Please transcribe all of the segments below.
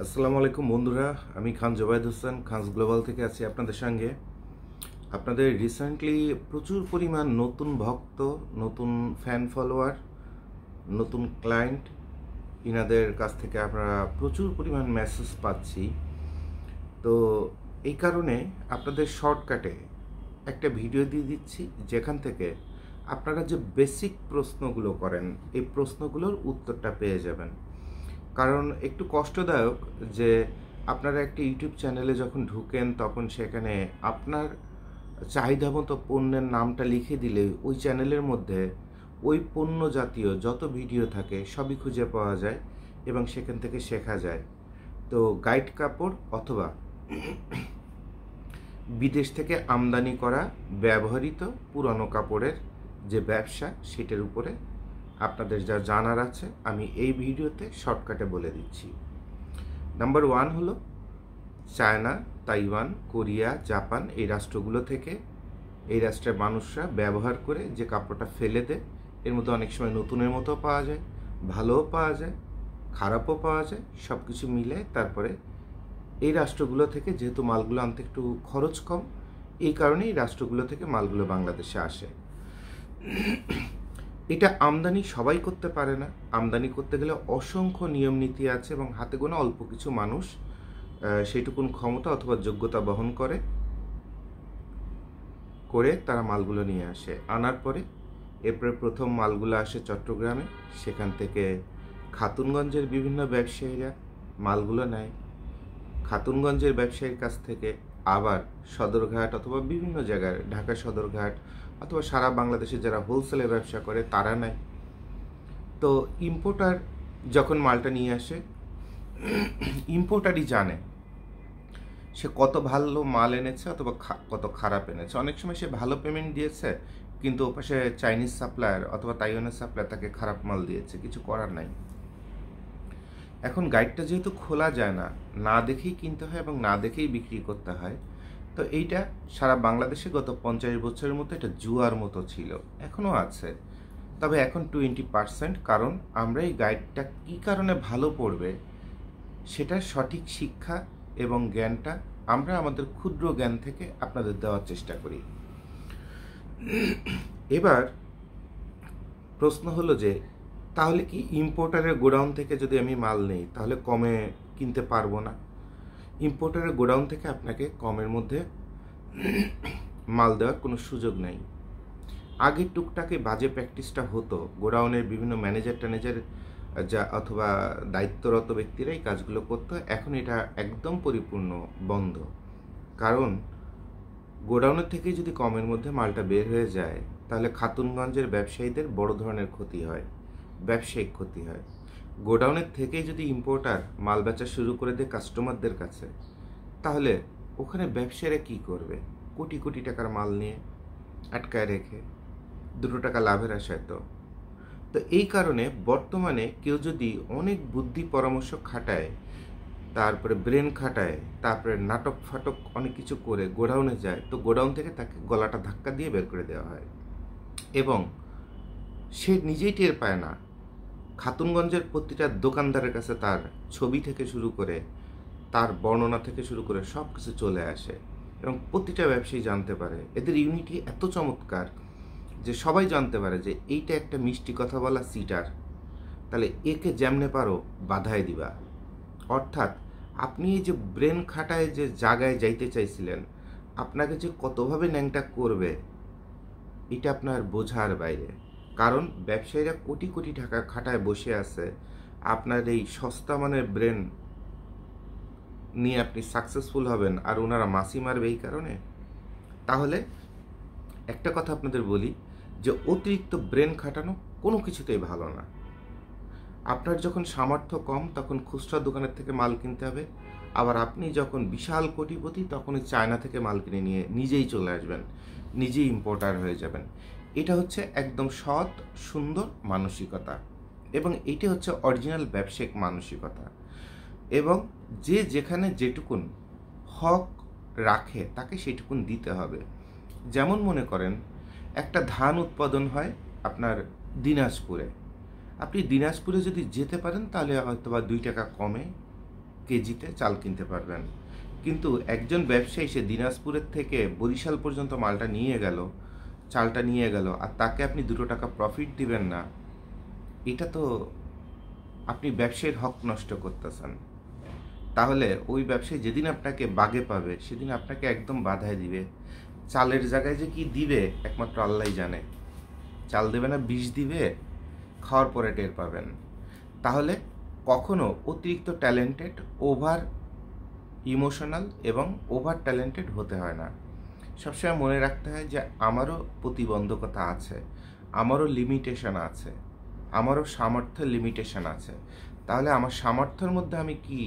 আসসালামু আলাইকুম বন্ধুরা, আমি খান জোবায়েদ হোসেন খানস গ্লোবাল থেকে আছি আপনাদের সঙ্গে। আপনাদের রিসেন্টলি প্রচুর পরিমাণ নতুন ভক্ত, নতুন ফ্যান ফলোয়ার, নতুন ক্লায়েন্ট, ইনাদের কাছ থেকে আমরা প্রচুর পরিমাণ মেসেজ পাচ্ছি। তো এই কারণে আপনাদের শর্টকাটে একটা ভিডিও দিয়ে দিচ্ছি, যেখান থেকে আপনারা যে বেসিক প্রশ্নগুলো করেন এই প্রশ্নগুলোর উত্তরটা পেয়ে যাবেন। কারণ একটু কষ্টদায়ক যে আপনারা একটা ইউটিউব চ্যানেলে যখন ঢুকেন তখন সেখানে আপনার চাহিদা মতো পণ্যের নামটা লিখে দিলে ওই চ্যানেলের মধ্যে ওই পণ্য জাতীয় যত ভিডিও থাকে সবই খুঁজে পাওয়া যায় এবং সেখান থেকে শেখা যায়। তো গাইড কাপড় অথবা বিদেশ থেকে আমদানি করা ব্যবহৃত পুরনো কাপড়ের যে ব্যবসা, সেটার উপরে আপনাদের যা জানার আছে আমি এই ভিডিওতে শর্টকাটে বলে দিচ্ছি। নাম্বার 1 হলো চায়না, তাইওয়ান, কোরিয়া, জাপান, এই রাষ্ট্রগুলো থেকে এই রাষ্ট্রের মানুষরা ব্যবহার করে যে কাপড়টা ফেলে দেয়, এর মধ্যে অনেক সময় নতুনের মতো পাওয়া যায়, ভালোও পাওয়া যায়, খারাপও পাওয়া যায়, সব কিছু মিলে তারপরে এই রাষ্ট্রগুলো থেকে যেহেতু মালগুলো আনতে একটু খরচ কম, এই কারণে এই রাষ্ট্রগুলো থেকে মালগুলো বাংলাদেশে আসে। এটা আমদানি সবাই করতে পারে না। আমদানি করতে গেলে অসংখ্য নিয়ম নীতি আছে এবং হাতে গোনা অল্প কিছু মানুষ সেইটুকুন ক্ষমতা অথবা যোগ্যতা বহন করে তারা মালগুলো নিয়ে আসে। আনার পরে এরপরে প্রথম মালগুলো আসে চট্টগ্রামে, সেখান থেকে খাতুনগঞ্জের বিভিন্ন ব্যবসায়ীরা মালগুলো নেয়। খাতুনগঞ্জের ব্যবসায়ীর কাছ থেকে আবার সদরঘাট অথবা বিভিন্ন জায়গায়, ঢাকা সদরঘাট অথবা সারা বাংলাদেশে যারা হোলসেলে ব্যবসা করে তারা নেয়। তো ইম্পোর্টার যখন মালটা নিয়ে আসে, ইম্পোর্টারই জানে সে কত ভালো মাল এনেছে অথবা কত খারাপ এনেছে। অনেক সময় সে ভালো পেমেন্ট দিয়েছে, কিন্তু ওপাশে চাইনিজ সাপ্লায়ার অথবা তাইওয়ানের সাপ্লায়ার তাকে খারাপ মাল দিয়েছে, কিছু করার নাই। এখন গাইডটা যেহেতু খোলা যায় না, না দেখেই কিনতে হয় এবং না দেখেই বিক্রি করতে হয়। তো এইটা সারা বাংলাদেশে গত 50 বছরের মতো এটা জুয়ার মতো ছিল, এখনও আছে, তবে এখন 20%। কারণ আমরা এই গাইডটা কী কারণে ভালো পড়বে সেটার সঠিক শিক্ষা এবং জ্ঞানটা আমরা আমাদের ক্ষুদ্র জ্ঞান থেকে আপনাদের দেওয়ার চেষ্টা করি। এবার প্রশ্ন হলো যে তাহলে কি ইম্পোর্টারের গোডাউন থেকে যদি আমি মাল নেই তাহলে কমে কিনতে পারবো না? ইম্পোর্টারের গোডাউন থেকে আপনাকে কমের মধ্যে মাল দেওয়ার কোনো সুযোগ নেই। আগে টুকটাকে বাজে প্র্যাকটিসটা হতো, গোডাউনের বিভিন্ন ম্যানেজার যা অথবা দায়িত্বরত ব্যক্তিরাই কাজগুলো করতো। এখন এটা একদম পরিপূর্ণ বন্ধ। কারণ গোডাউনের থেকে যদি কমের মধ্যে মালটা বের হয়ে যায় তাহলে খাতুনগঞ্জের ব্যবসায়ীদের বড় ধরনের ক্ষতি হয়, ব্যবসায়িক ক্ষতি হয়। গোডাউনের থেকেই যদি ইম্পোর্টার মাল বেচা শুরু করে দেয় কাস্টমারদের কাছে, তাহলে ওখানে ব্যবসায়ীরা কী করবে? কোটি কোটি টাকার মাল নিয়ে আটকায় রেখে 2 টাকা লাভের আশায়। তো এই কারণে বর্তমানে কেউ যদি অনেক বুদ্ধি পরামর্শ খাটায়, তারপরে ব্রেন খাটায়, তারপরে নাটক ফাটক অনেক কিছু করে গোডাউনে যায়, তো গোডাউন থেকে তাকে গলাটা ধাক্কা দিয়ে বের করে দেওয়া হয় এবং সে নিজেই টের পায় না। খাতুনগঞ্জের প্রতিটা দোকানদারের কাছে তার ছবি থেকে শুরু করে, তার বর্ণনা থেকে শুরু করে সব কিছু চলে আসে এবং প্রতিটা ব্যবসায়ী জানতে পারে। এদের ইউনিটি এত চমৎকার যে সবাই জানতে পারে যে এইটা একটা মিষ্টি কথা বলা সিটার, তাহলে একে যেমনে পারো বাধায় দিবা। অর্থাৎ আপনি এই যে ব্রেন খাটায় যে জায়গায় যাইতে চাইছিলেন, আপনাকে যে কতভাবে ন্যাংটা করবে এটা আপনার বোঝার বাইরে। কারণ ব্যবসায়ীরা কোটি কোটি টাকা খাটায় বসে আছে, আপনার এই সস্তা মানের ব্রেন নিয়ে আপনি সাকসেসফুল হবেন আর ওনারা মাসি মারবে এই কারণে। তাহলে একটা কথা আপনাদের বলি যে অতিরিক্ত ব্রেন খাটানো কোনো কিছুতেই ভালো না। আপনার যখন সামর্থ্য কম তখন খুচরা দোকানের থেকে মাল কিনতে হবে, আবার আপনি যখন বিশাল কোটিপতি তখনই চায়না থেকে মাল কিনে নিয়ে নিজেই চলে আসবেন, নিজেই ইম্পোর্টার হয়ে যাবেন। এটা হচ্ছে একদম সৎ সুন্দর মানসিকতা এবং এটি হচ্ছে অরিজিনাল ব্যবসায়িক মানসিকতা। এবং যে যেখানে যেটুকুন হক রাখে তাকে সেইটুকুন দিতে হবে। যেমন মনে করেন একটা ধান উৎপাদন হয় আপনার দিনাজপুরে, আপনি দিনাজপুরে যদি যেতে পারেন তাহলে হয়তো বা 2 টাকা কমে কেজিতে চাল কিনতে পারবেন। কিন্তু একজন ব্যবসায়ী সে দিনাজপুরের থেকে বরিশাল পর্যন্ত মালটা নিয়ে গেল, চালটা নিয়ে গেল, আর তাকে আপনি 2 টাকা প্রফিট দিবেন না, এটা তো আপনি ব্যবসায়ীর হক নষ্ট করতেছেন। তাহলে ওই ব্যবসায়ী যেদিন আপনাকে বাগে পাবে সেদিন আপনাকে একদম বাধায় দিবে। চালের জায়গায় যে কি দিবে একমাত্র আল্লাহই জানে। চাল দেবে না বিষ দিবে, খাওয়ার পরে টের পাবেন। তাহলে কখনো অতিরিক্ত ট্যালেন্টেড, ওভার ইমোশনাল এবং ওভার ট্যালেন্টেড হতে হয় না। সবসময় মনে রাখতে হয় যে আমারও প্রতিবন্ধকতা আছে, আমারও লিমিটেশন আছে, আমারও সামর্থ্যের লিমিটেশন আছে। তাহলে আমার সামর্থ্যের মধ্যে আমি কি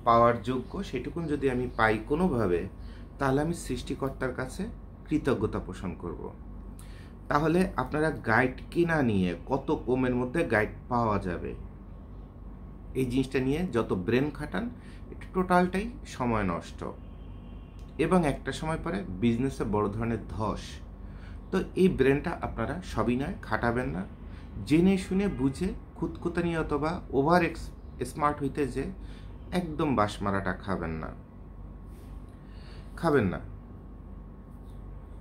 পাওয়ার যোগ্য সেটুকুন যদি আমি পাই কোনোভাবে, তাহলে আমি সৃষ্টিকর্তার কাছে কৃতজ্ঞতা পোষণ করব। তাহলে আপনারা গাইড কিনা নিয়ে কত কমের মধ্যে গাইড পাওয়া যাবে, এই জিনিসটা নিয়ে যত ব্রেন খাটান এটা টোটালটাই সময় নষ্ট এবং একটা সময় পরে বিজনেসে বড় ধরনের ধস। তো এই ব্রেনটা আপনারা সবই নয় খাটাবেন না, জেনে শুনে বুঝে খুঁতখুঁতানি অথবা ওভার স্মার্ট হইতে যে একদম বাস মারাটা খাবেন না,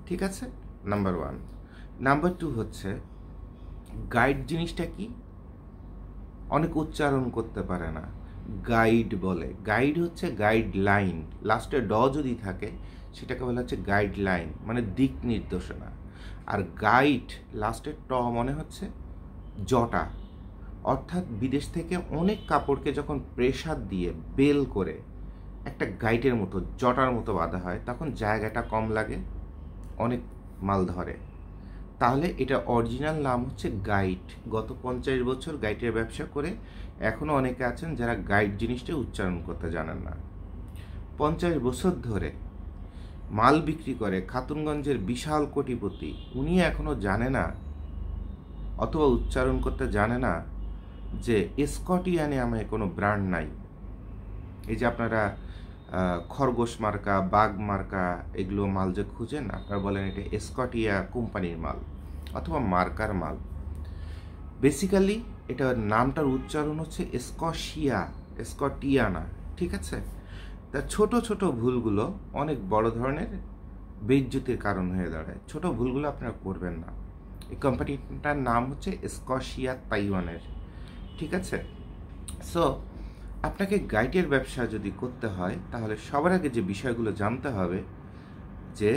ঠিক আছে? নাম্বার 1। নাম্বার 2 হচ্ছে গাইড জিনিসটা কি, অনেক উচ্চারণ করতে পারে না, গাইড বলে। গাইড হচ্ছে গাইডলাইন, লাস্টে ড যদি থাকে সেটাকে বলা হচ্ছে গাইডলাইন, মানে দিক নির্দেশনা। আর গাইড লাস্টে ট মনে হচ্ছে জটা, অর্থাৎ বিদেশ থেকে অনেক কাপড়কে যখন প্রেসার দিয়ে বেল করে একটা গাইডের মতো জটার মতো বাঁধা হয় তখন জায়গাটা কম লাগে, অনেক মাল ধরে। তাহলে এটা অরিজিনাল নাম হচ্ছে গাইড। গত 50 বছর গাইডের ব্যবসা করে এখনও অনেকে আছেন যারা গাইড জিনিসটা উচ্চারণ করতে জানেন না। 50 বছর ধরে মাল বিক্রি করে খাতুনগঞ্জের বিশাল কোটিপতি, উনি এখনও জানে না অথবা উচ্চারণ করতে জানে না যে স্কটিয়ানে আমার কোনো ব্র্যান্ড নাই। এই যে আপনারা খরগোশ মার্কা, বাঘ মার্কা এগুলো মাল যে খুঁজেন, আপনারা বলেন এটা স্কটিয়া কোম্পানির মাল অথবা মার্কার মাল। বেসিক্যালি এটার নামটার উচ্চারণ হচ্ছে স্কটিয়ানা, ঠিক আছে? তা ছোট ছোট ভুলগুলো অনেক বড় ধরনের বেইজ্জতির কারণ হয়ে দাঁড়ায়। ছোট ভুলগুলো আপনারা করবেন না। এই কোম্পানিটার নাম হচ্ছে স্কশিয়া তাইওয়ানের, ঠিক আছে? সো আপনাকে গাইডের ব্যবসা যদি করতে হয় তাহলে সবার আগে যে বিষয়গুলো জানতে হবে যে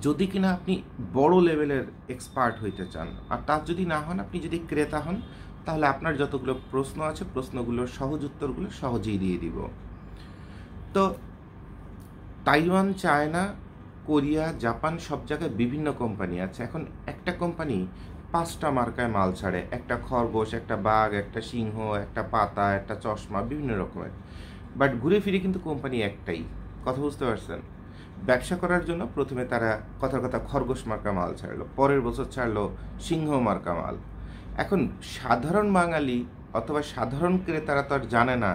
যদি কিনা আপনি বড় লেভেলের এক্সপার্ট হইতে চান, আর তা যদি না হন, আপনি যদি ক্রেতা হন, তাহলে আপনার যতগুলো প্রশ্ন আছে প্রশ্নগুলোর সহজ উত্তরগুলো সহজেই দিয়ে দিব। তো তাইওয়ান, চায়না, কোরিয়া, জাপান সব জায়গায় বিভিন্ন কোম্পানি আছে। এখন একটা কোম্পানি 5টা মার্কায় মাল ছাড়ে, একটা খরগোশ, একটা বাঘ, একটা সিংহ, একটা পাতা, একটা চশমা, বিভিন্ন রকমের। বাট ঘুরে ফিরে কিন্তু কোম্পানি একটাই। কথা বুঝতে পারছেন? ব্যবসা করার জন্য প্রথমে তারা কথার কথা খরগোশ মার্কা মাল ছাড়লো, পরের বছর ছাড়লো সিংহ মার্কা মাল। এখন সাধারণ বাঙালি অথবা সাধারণ ক্রেতারা তো আর জানে না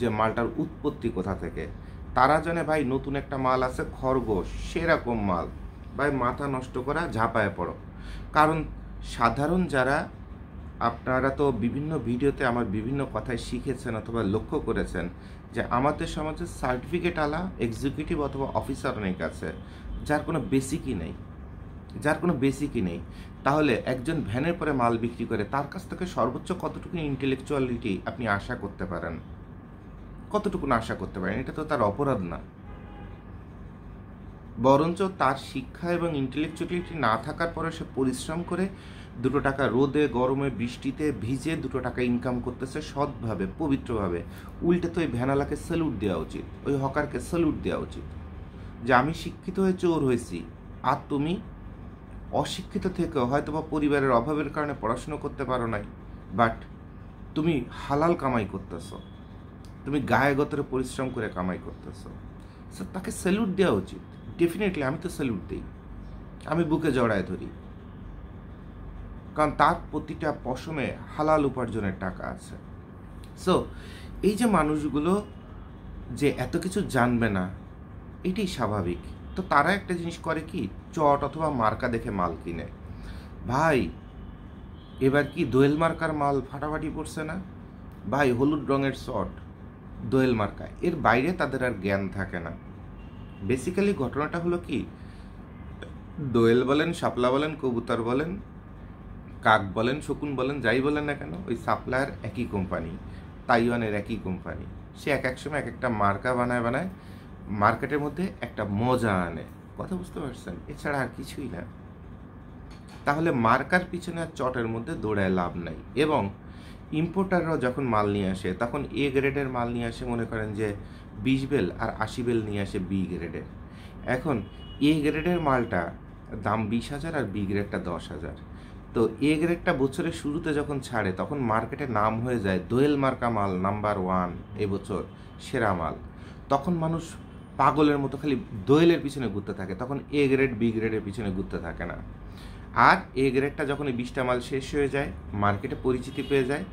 যে মালটার উৎপত্তি কোথা থেকে। তারা জানে ভাই নতুন একটা মাল আছে খরগোশ, সেরকম মাল, ভাই মাথা নষ্ট করা ঝাঁপায় পড়ো। কারণ সাধারণ যারা, আপনারা তো বিভিন্ন ভিডিওতে আমার বিভিন্ন কথায় শিখেছেন অথবা লক্ষ্য করেছেন যে আমাদের সমাজে সার্টিফিকেট আলা এক্সিকিউটিভ অথবা অফিসার অনেক আছে যার কোনো বেসিকই নেই। তাহলে একজন ভ্যানের পরে মাল বিক্রি করে তার কাছ থেকে সর্বোচ্চ কতটুকু ইন্টেলেকচুয়ালিটি আপনি আশা করতে পারেন? এটা তো তার অপরাধ না, বরঞ্চ তার শিক্ষা এবং ইন্টেলেকচুয়ালিটি না থাকার পরে সে পরিশ্রম করে 2 টাকা রোদে গরমে বৃষ্টিতে ভিজে 2 টাকা ইনকাম করতেছে সৎভাবে, পবিত্রভাবে। উল্টে তো ওই ভ্যানালাকে স্যালুট দেওয়া উচিত, ওই হকারকে স্যালুট দেওয়া উচিত যে আমি শিক্ষিত হয়ে চোর হয়েছি, আর তুমি অশিক্ষিত থেকেও হয়তো বা পরিবারের অভাবের কারণে পড়াশুনো করতে পারো নাই, বাট তুমি হালাল কামাই করতেছ, তুমি গায়ে গতরে পরিশ্রম করে কামাই করতেছ, তাকে স্যালুট দেওয়া উচিত। ডেফিনেটলি আমি তো স্যালুট দিই, আমি বুকে জড়ায় ধরি, কারণ তার প্রতিটা পশমে হালাল উপার্জনের টাকা আছে। সো এই যে মানুষগুলো যে এত কিছু জানবে না এটাই স্বাভাবিক। তো তারা একটা জিনিস করে কি, চট অথবা মার্কা দেখে মাল কিনে। ভাই এবার কি দোয়েল মার্কার মাল ফাটাফাটি পড়ছে না ভাই, হলুদ রঙের শর্ট, দোয়েল মার্কা, এর বাইরে তাদের আর জ্ঞান থাকে না। বেসিক্যালি ঘটনাটা হলো কি, দোয়েল বলেন, শাপলা বলেন, কবুতর বলেন, কাক বলেন, শকুন বলেন, যাই বলেন না কেন, ওই সাপ্লায়ার একই কোম্পানি, তাইওয়ানের একই কোম্পানি। সে এক এক সময় এক একটা মার্কা বানায় মার্কেটের মধ্যে একটা মজা আনে। কথা বুঝতে পারছেন? এছাড়া আর কিছুই না। তাহলে মার্কার পিছনে আর চটের মধ্যে দৌড়ায় লাভ নাই। এবং ইম্পোর্টাররাও যখন মাল নিয়ে আসে তখন এ গ্রেডের মাল নিয়ে আসে, মনে করেন যে 20 বেল আর 80 বেল নিয়ে আসে বি গ্রেডের। এখন এ গ্রেডের মালটা দাম 20,000 আর বি গ্রেডটা 10,000। তো এ গ্রেডটা বছরের শুরুতে যখন ছাড়ে তখন মার্কেটে নাম হয়ে যায় দোয়েল মার্কা মাল নাম্বার 1 এবছর সেরা মাল। তখন মানুষ পাগলের মতো খালি দোয়েলের পিছনে ঘুরতে থাকে, তখন এ গ্রেড বি গ্রেডের পিছনে ঘুরতে থাকে না। আর এ গ্রেডটা যখন এই 20টা মাল শেষ হয়ে যায়, মার্কেটে পরিচিতি পেয়ে যায়,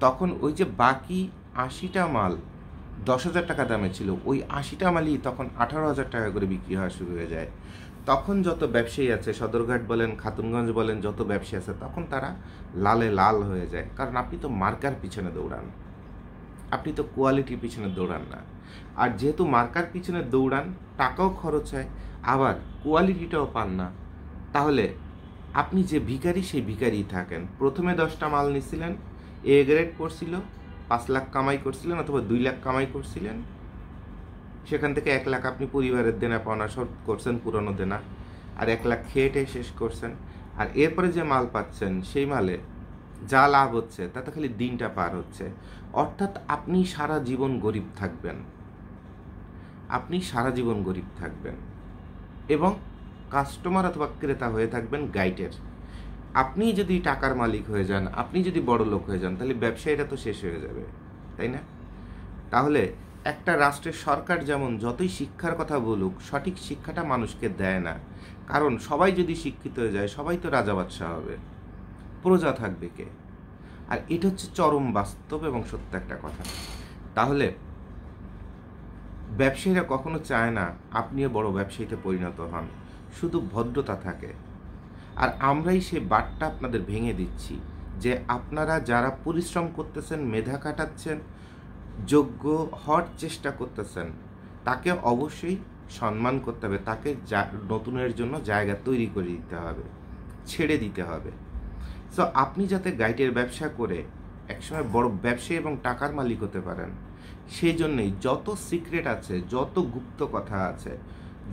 তখন ওই যে বাকি 80টা মাল 10,000 টাকা দামে ছিল, ওই 80টা মালই তখন 18,000 টাকা করে বিক্রি হওয়া শুরু হয়ে যায়। তখন যত ব্যবসায়ী আছে, সদরঘাট বলেন, খাতুনগঞ্জ বলেন, যত ব্যবসায়ী আছে, তখন তারা লালে লাল হয়ে যায়। কারণ আপনি তো মার্কার পিছনে দৌড়ান, আপনি তো কোয়ালিটির পিছনে দৌড়ান না। আর যেহেতু মার্কার পিছনে দৌড়ান, টাকাও খরচ হয়, আবার কোয়ালিটিটাও পান না, তাহলে আপনি যে ভিখারি সেই ভিখারিই থাকেন। প্রথমে 10টা মাল নিছিলেন, এ গ্রেড করছিল, 5 লাখ কামাই করছিলেন অথবা 2 লাখ কামাই করছিলেন, সেখান থেকে 1 লাখ আপনি পরিবারের দেনা পাওনা শোধ করছেন, পুরনো দেনা, আর 1 লাখ খেয়ে শেষ করছেন। আর এরপরে যে মাল পাচ্ছেন সেই মালে যা লাভ হচ্ছে তাতে খালি দিনটা পার হচ্ছে। অর্থাৎ আপনি সারা জীবন গরিব থাকবেন, আপনি সারা জীবন গরিব থাকবেন এবং কাস্টমার অথবা ক্রেতা হয়ে থাকবেন গাইডের। আপনি যদি টাকার মালিক হয়ে যান, আপনি যদি বড় লোক হয়ে যান, তাহলে ব্যবসায়ীরা তো শেষ হয়ে যাবে, তাই না? তাহলে একটা রাষ্ট্রের সরকার যেমন যতই শিক্ষার কথা বলুক, সঠিক শিক্ষাটা মানুষকে দেয় না। কারণ সবাই যদি শিক্ষিত হয়ে যায়, সবাই তো রাজা বাদশাহ হবে, প্রজা থাকবে কে? আর এটা হচ্ছে চরম বাস্তব এবং সত্য একটা কথা। তাহলে ব্যবসায়ীরা কখনো চায় না আপনিও বড় ব্যবসায়ীতে পরিণত হন, শুধু ভদ্রতা থাকে। আর আমরাই সেই বাটটা আপনাদের ভেঙে দিচ্ছি যে আপনারা যারা পরিশ্রম করতেছেন, মেধা খাটাচ্ছেন, যোগ্য হওয়ার চেষ্টা করতেছেন, তাকে অবশ্যই সম্মান করতে হবে, তাকে নতুনের জন্য জায়গা তৈরি করে দিতে হবে, ছেড়ে দিতে হবে। সো আপনি যাতে গাইডের ব্যবসা করে একসময় বড় ব্যবসায়ী এবং টাকার মালিক হতে পারেন, সেই জন্যই যত সিক্রেট আছে, যত গুপ্ত কথা আছে,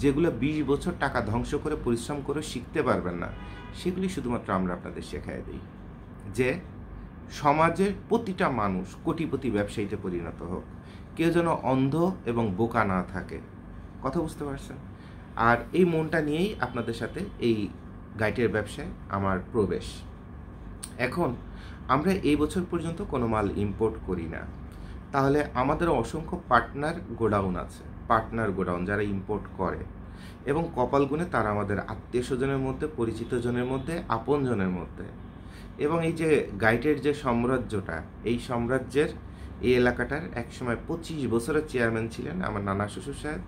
যেগুলো 20 বছর টাকা ধ্বংস করে পরিশ্রম করে শিখতে পারবেন না, সেগুলি শুধুমাত্র আমরা আপনাদের শেখাই দিই, যে সমাজের প্রতিটা মানুষ কোটিপতি ব্যবসায়ীতে পরিণত হোক, কেউ যেন অন্ধ এবং বোকা না থাকে। কথা বুঝতে পারছেন? আর এই মনটা নিয়েই আপনাদের সাথে এই গাইডের ব্যবসায় আমার প্রবেশ। এখন আমরা এই বছর পর্যন্ত কোনো মাল ইম্পোর্ট করি না, তাহলে আমাদের অসংখ্য পার্টনার গোডাউন যারা ইম্পোর্ট করে, এবং কপাল গুণে তারা আমাদের আত্মীয় স্বজনের মধ্যে, পরিচিত জনের মধ্যে, আপন জনের মধ্যে। এবং এই যে গাইডের যে সাম্রাজ্যটা, এই সাম্রাজ্যের এই এলাকাটার একসময় 25 বছরের চেয়ারম্যান ছিলেন আমার নানা শ্বশুর সাহেব।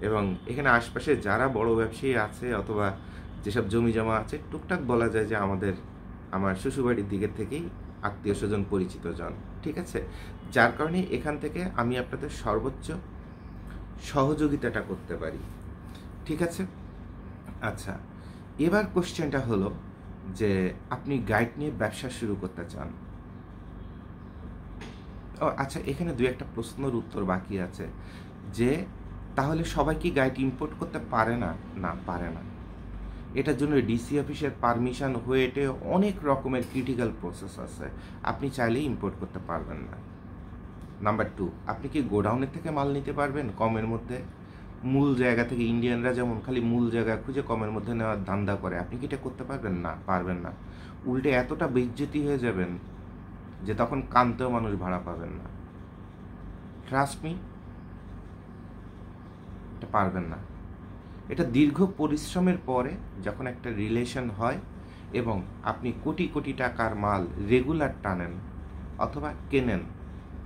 এবং এখানে আশপাশে যারা বড় ব্যবসায়ী আছে অথবা যেসব জমি জমা আছে, টুকটাক বলা যায় যে আমার শ্বশুরবাড়ির দিকের থেকেই আত্মীয় স্বজন, পরিচিত জন, ঠিক আছে? যার কারণে এখান থেকে আমি আপনাদের সর্বোচ্চ সহযোগিতাটা করতে পারি, ঠিক আছে? আচ্ছা, এবার কোশ্চেনটা হলো যে আপনি গাইড নিয়ে ব্যবসা শুরু করতে চান। ও আচ্ছা, এখানে 2-1টা প্রশ্নের উত্তর বাকি আছে, যে তাহলে সবাই কি গাইড ইম্পোর্ট করতে পারে না? না, পারে না। এটার জন্য ডিসি অফিসের পারমিশন হয়ে এটে অনেক রকমের ক্রিটিক্যাল প্রসেস আছে, আপনি চাইলেই ইম্পোর্ট করতে পারবেন না। নাম্বার 2, আপনি কি গোডাউনের থেকে মাল নিতে পারবেন কমের মধ্যে? মূল জায়গা থেকে ইন্ডিয়ানরা যেমন খালি মূল জায়গা খুঁজে কমের মধ্যে নেওয়ার ধান্দা করে, আপনি কি এটা করতে পারবেন? না, পারবেন না। উল্টে এতটা বেইজ্জতি হয়ে যাবেন যে তখন কানতেও মানুষ ভাড়া পাবেন না। ট্রাস্ট মি, এটা পারবেন না। এটা দীর্ঘ পরিশ্রমের পরে যখন একটা রিলেশন হয় এবং আপনি কোটি কোটি টাকার মাল রেগুলার টানেন অথবা কেনেন,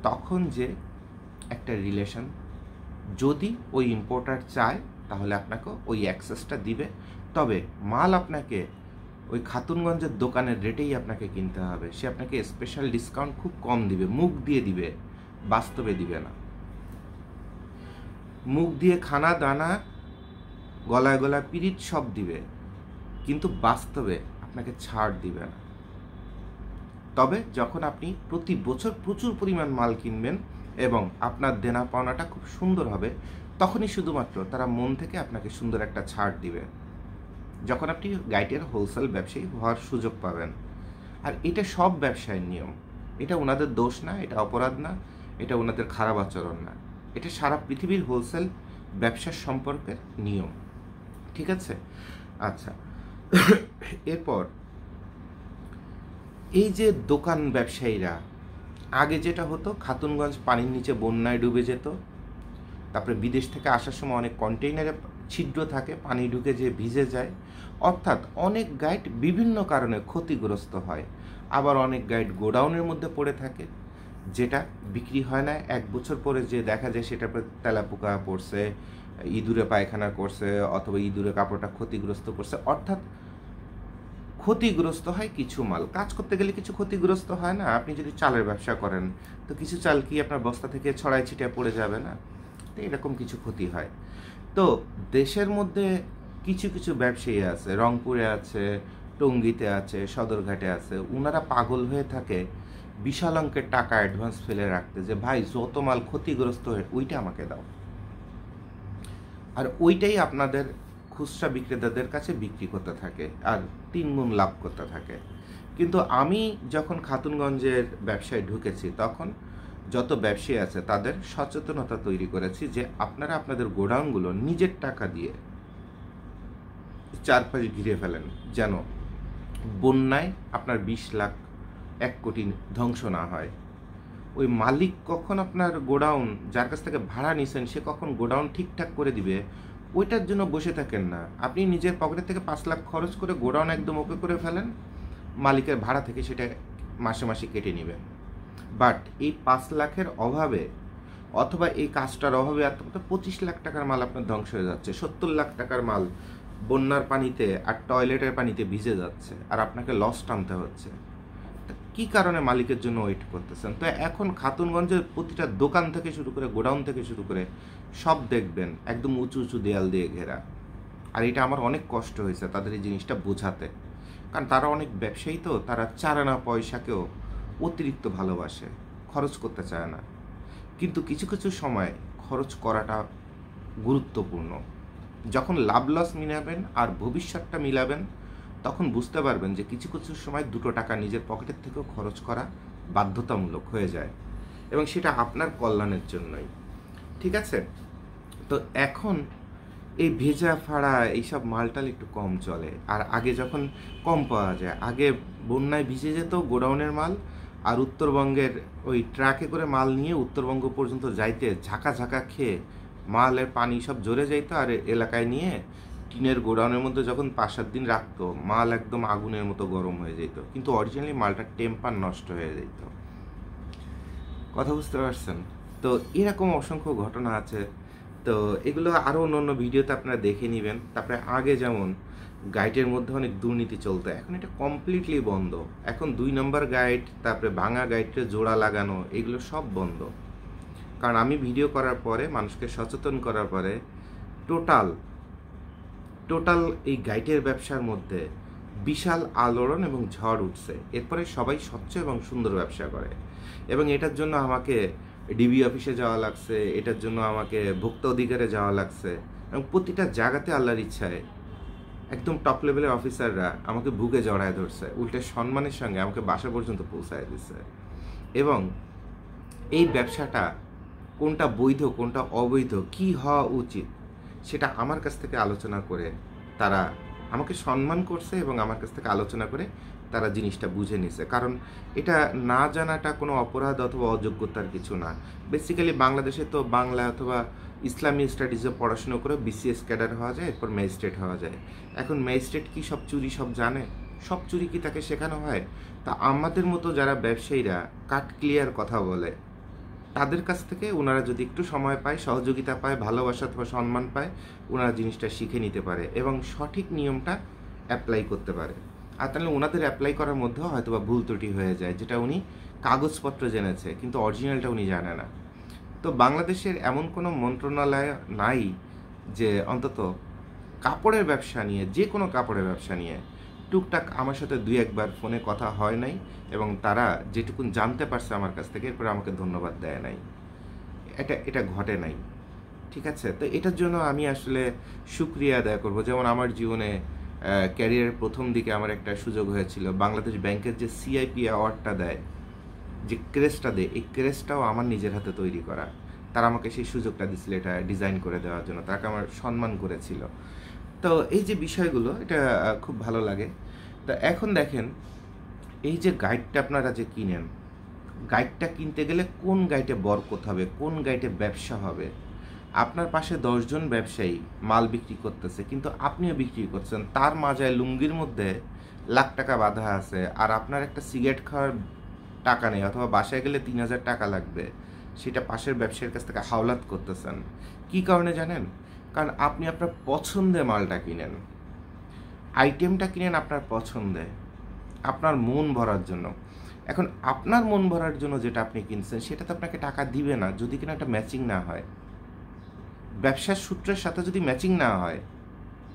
তখন যে একটা রিলেশন, যদি ওই ইম্পোর্টার চায় তাহলে আপনাকে ওই অ্যাক্সেসটা দিবে। তবে মাল আপনাকে ওই খাতুনগঞ্জের দোকানের রেটেই আপনাকে কিনতে হবে। সে আপনাকে স্পেশাল ডিসকাউন্ট খুব কম দিবে, মুখ দিয়ে দিবে, বাস্তবে দিবে না। মুখ দিয়ে খানা দানা, গলায় গলায় পিরিচ সব দিবে, কিন্তু বাস্তবে আপনাকে ছাড় দিবে না। তবে যখন আপনি প্রতি বছর প্রচুর পরিমাণ মাল কিনবেন এবং আপনার দেনা পাওনাটা খুব সুন্দর হবে, তখনই শুধুমাত্র তারা মন থেকে আপনাকে সুন্দর একটা ছাড় দিবে, যখন আপনি গাইডের হোলসেল ব্যবসায়ী হওয়ার সুযোগ পাবেন। আর এটা সব ব্যবসায়ের নিয়ম, এটা ওনাদের দোষ না, এটা অপরাধ না, এটা ওনাদের খারাপ আচরণ না, এটা সারা পৃথিবীর হোলসেল ব্যবসার সম্পর্কের নিয়ম। ঠিক আছে? আচ্ছা, এরপর এই যে দোকান ব্যবসায়ীরা, আগে যেটা হতো, খাতুনগঞ্জ পানির নিচে বন্যায় ডুবে যেত, তারপরে বিদেশ থেকে আসার সময় অনেক কন্টেইনারে ছিদ্র থাকে, পানি ঢুকে যে ভিজে যায়, অর্থাৎ অনেক গাইড বিভিন্ন কারণে ক্ষতিগ্রস্ত হয়। আবার অনেক গাইড গোডাউনের মধ্যে পড়ে থাকে, যেটা বিক্রি হয় না, 1 বছর পরে যে দেখা যায় সেটার পরে তেলাপোকা পড়ছে, ইঁদুরে পায়খানা করছে, অথবা ইঁদুরে কাপড়টা ক্ষতিগ্রস্ত করছে। অর্থাৎ ক্ষতিগ্রস্ত হয় কিছু মাল, কাজ করতে গেলে কিছু ক্ষতিগ্রস্ত হয় না। আপনি যদি চালের ব্যবসা করেন, তো কিছু চাল কি আপনার বস্তা থেকে ছড়াই ছিটিয়ে পড়ে যাবে না? তো এরকম কিছু ক্ষতি হয়। তো দেশের মধ্যে কিছু কিছু ব্যবসায়ী আছে, রংপুরে আছে, টঙ্গীতে আছে, সদরঘাটে আছে, ওনারা পাগল হয়ে থাকে বিশাল অঙ্কের টাকা অ্যাডভান্স ফেলে রাখতে, যে ভাই যত মাল ক্ষতিগ্রস্ত হয়ে ওইটা আমাকে দাও, আর ওইটাই আপনাদের খুচরা বিক্রেতাদের কাছে বিক্রি করতে থাকে আর 3 গুণ লাভ করতে থাকে। কিন্তু আমি যখন খাতুনগঞ্জের ব্যবসায় ঢুকেছি, তখন যত ব্যবসায়ী আছে তাদের সচেতনতা তৈরি করেছি যে আপনারা আপনাদের গোডাউনগুলো নিজের টাকা দিয়ে চারপাশ ঘিরে ফেলেন, যেন বন্যায় আপনার 20 লাখ 1 কোটি ধ্বংস না হয়। ওই মালিক কখন আপনার গোডাউন, যার কাছ থেকে ভাড়া নিছেন, সে কখন গোডাউন ঠিকঠাক করে দিবে, ওইটার জন্য বসে থাকেন না। আপনি নিজের পকেট থেকে 5 লাখ খরচ করে গোডাউন একদম ওকে করে ফেলেন, মালিকের ভাড়া থেকে সেটা মাসে মাসে কেটে নেবেন। বাট এই 5 লাখের অভাবে অথবা এই কাজটার অভাবে আপনার 25 লাখ টাকার মাল আপনার ধ্বংস হয়ে যাচ্ছে, 70 লাখ টাকার মাল বন্যার পানিতে আর টয়লেটের পানিতে ভিজে যাচ্ছে, আর আপনাকে লস টানতে হচ্ছে। কি কারণে মালিকের জন্য ওয়েট করতেছেন? তো এখন খাতুনগঞ্জের প্রতিটা দোকান থেকে শুরু করে, গোডাউন থেকে শুরু করে সব দেখবেন একদম উঁচু উঁচু দেয়াল দিয়ে ঘেরা। আর এটা আমার অনেক কষ্ট হয়েছে তাদের এই জিনিসটা বোঝাতে, কারণ তারা অনেক ব্যবসায়ী, তো তারা চারানা পয়সাকেও অতিরিক্ত ভালোবাসে, খরচ করতে চায় না। কিন্তু কিছু কিছু সময় খরচ করাটা গুরুত্বপূর্ণ। যখন লাভ লস মিলাবেন আর ভবিষ্যৎটা মিলাবেন, তখন বুঝতে পারবেন যে কিছু কিছু সময় 2 টাকা নিজের পকেটের থেকেও খরচ করা বাধ্যতামূলক হয়ে যায়, এবং সেটা আপনার কল্যাণের জন্যই। ঠিক আছে? তো এখন এই ভেজা ফাড়া এইসব মালটাল একটু কম চলে। আর আগে যখন কম পাওয়া যায়, আগে বন্যায় ভিজে যেত গোডাউনের মাল, আর উত্তরবঙ্গের ওই ট্রাকে করে মাল নিয়ে উত্তরবঙ্গ পর্যন্ত যাইতে ঝাঁকা ঝাঁকা খেয়ে মালের পানি সব ঝরে যাইতো, আর এলাকায় নিয়ে টিনের গোডাউনের মধ্যে যখন 5-7 দিন রাখতো, মাল একদম আগুনের মতো গরম হয়ে যেত, কিন্তু অরিজিনালি মালটার টেম্পার নষ্ট হয়ে যেত। কথা বুঝতে পারছেন? তো এরকম অসংখ্য ঘটনা আছে। তো এগুলো আরও অন্য অন্য ভিডিওতে আপনারা দেখে নেবেন। তারপরে আগে যেমন গাইডের মধ্যে অনেক দুর্নীতি চলতো, এখন এটা কমপ্লিটলি বন্ধ। এখন 2 নম্বর গাইড, তারপরে ভাঙা গাইডে জোড়া লাগানো, এগুলো সব বন্ধ। কারণ আমি ভিডিও করার পরে, মানুষকে সচেতন করার পরে টোটাল এই গাইডের ব্যবসার মধ্যে বিশাল আলোড়ন এবং ঝড় উঠছে। এরপরে সবাই স্বচ্ছ এবং সুন্দর ব্যবসা করে, এবং এটার জন্য আমাকে ডিবি অফিসে যাওয়া লাগছে, এটার জন্য আমাকে ভোক্তা অধিকারে যাওয়া লাগছে, এবং প্রতিটা জায়গাতে আল্লাহর ইচ্ছায় একদম টপ লেভেলের অফিসাররা আমাকে বুকে জড়ায় ধরছে, উল্টে সম্মানের সঙ্গে আমাকে বাসা পর্যন্ত পৌঁছায় দিচ্ছে। এবং এই ব্যবসাটা কোনটা বৈধ কোনটা অবৈধ, কি হওয়া উচিত, সেটা আমার কাছ থেকে আলোচনা করে তারা আমাকে সম্মান করছে, এবং আমার কাছ থেকে আলোচনা করে তারা জিনিসটা বুঝে নিছে। কারণ এটা না জানাটা কোনো অপরাধ অথবা অযোগ্যতার কিছু না। বেসিক্যালি বাংলাদেশে তো বাংলা অথবা ইসলামী স্টাডিজে পড়াশুনো করে বিসিএস ক্যাডার হওয়া যায়, এরপর ম্যাজিস্ট্রেট হওয়া যায়। এখন ম্যাজিস্ট্রেট কি সব চুরি সব জানে? সব চুরি কি তাকে শেখানো হয়? তা আমাদের মতো যারা ব্যবসায়ীরা কাট ক্লিয়ার কথা বলে, তাদের কাছ থেকে ওনারা যদি একটু সময় পায়, সহযোগিতা পায়, ভালোবাসা অথবা সম্মান পায়, ওনারা জিনিসটা শিখে নিতে পারে এবং সঠিক নিয়মটা অ্যাপ্লাই করতে পারে। আর তাহলে ওনাদের অ্যাপ্লাই করার মধ্যেও হয়তো বা ভুল ত্রুটি হয়ে যায়, যেটা উনি কাগজপত্র জেনেছে কিন্তু অরিজিনালটা উনি জানে না। তো বাংলাদেশের এমন কোনো মন্ত্রণালয় নাই যে অন্তত কাপড়ের ব্যবসা নিয়ে, যে কোনো কাপড়ের ব্যবসা নিয়ে টুকটাক আমার সাথে 2-1 বার ফোনে কথা হয় নাই, এবং তারা যেটুকুন জানতে পারছে আমার কাছ থেকে এরপরে আমাকে ধন্যবাদ দেয় নাই। এটা ঘটে নাই। ঠিক আছে? তো এটার জন্য আমি আসলে শুকরিয়া আদায় করব। যেমন আমার জীবনে ক্যারিয়ারের প্রথম দিকে আমার একটা সুযোগ হয়েছিল, বাংলাদেশ ব্যাংকের যে সিআইপি অ্যাওয়ার্ডটা দেয়, যে ক্রেস্টটা দেয়, এই ক্রেস্টটাও আমার নিজের হাতে তৈরি করা। তারা আমাকে সেই সুযোগটা দিছিল এটা ডিজাইন করে দেওয়ার জন্য, তাকে আমার সম্মান করেছিল। তো এই যে বিষয়গুলো, এটা খুব ভালো লাগে। তো এখন দেখেন, এই যে গাইডটা আপনারা যে কিনেন, গাইডটা কিনতে গেলে কোন গাইডে বরকত হবে, কোন গাইডে ব্যবসা হবে। আপনার পাশে 10 জন ব্যবসায়ী মাল বিক্রি করতেছে, কিন্তু আপনিও বিক্রি করছেন, তার মাজায় লুঙ্গির মধ্যে লাখ টাকা বাঁধা আছে, আর আপনার একটা সিগারেট খাওয়ার টাকা নেই, অথবা বাসায় গেলে 3000 টাকা লাগবে, সেটা পাশের ব্যবসায়ীর কাছ থেকে হাওলাত করতেছেন। কি কারণে জানেন? কারণ আপনি আপনার পছন্দে মালটা কিনেন, আইটেমটা কিনেন আপনার পছন্দে, আপনার মন ভরার জন্য। এখন আপনার মন ভরার জন্য যেটা আপনি কিনছেন সেটা তো আপনাকে টাকা দিবে না যদি কিনা একটা ম্যাচিং না হয়। ব্যবসার সূত্রের সাথে যদি ম্যাচিং না হয়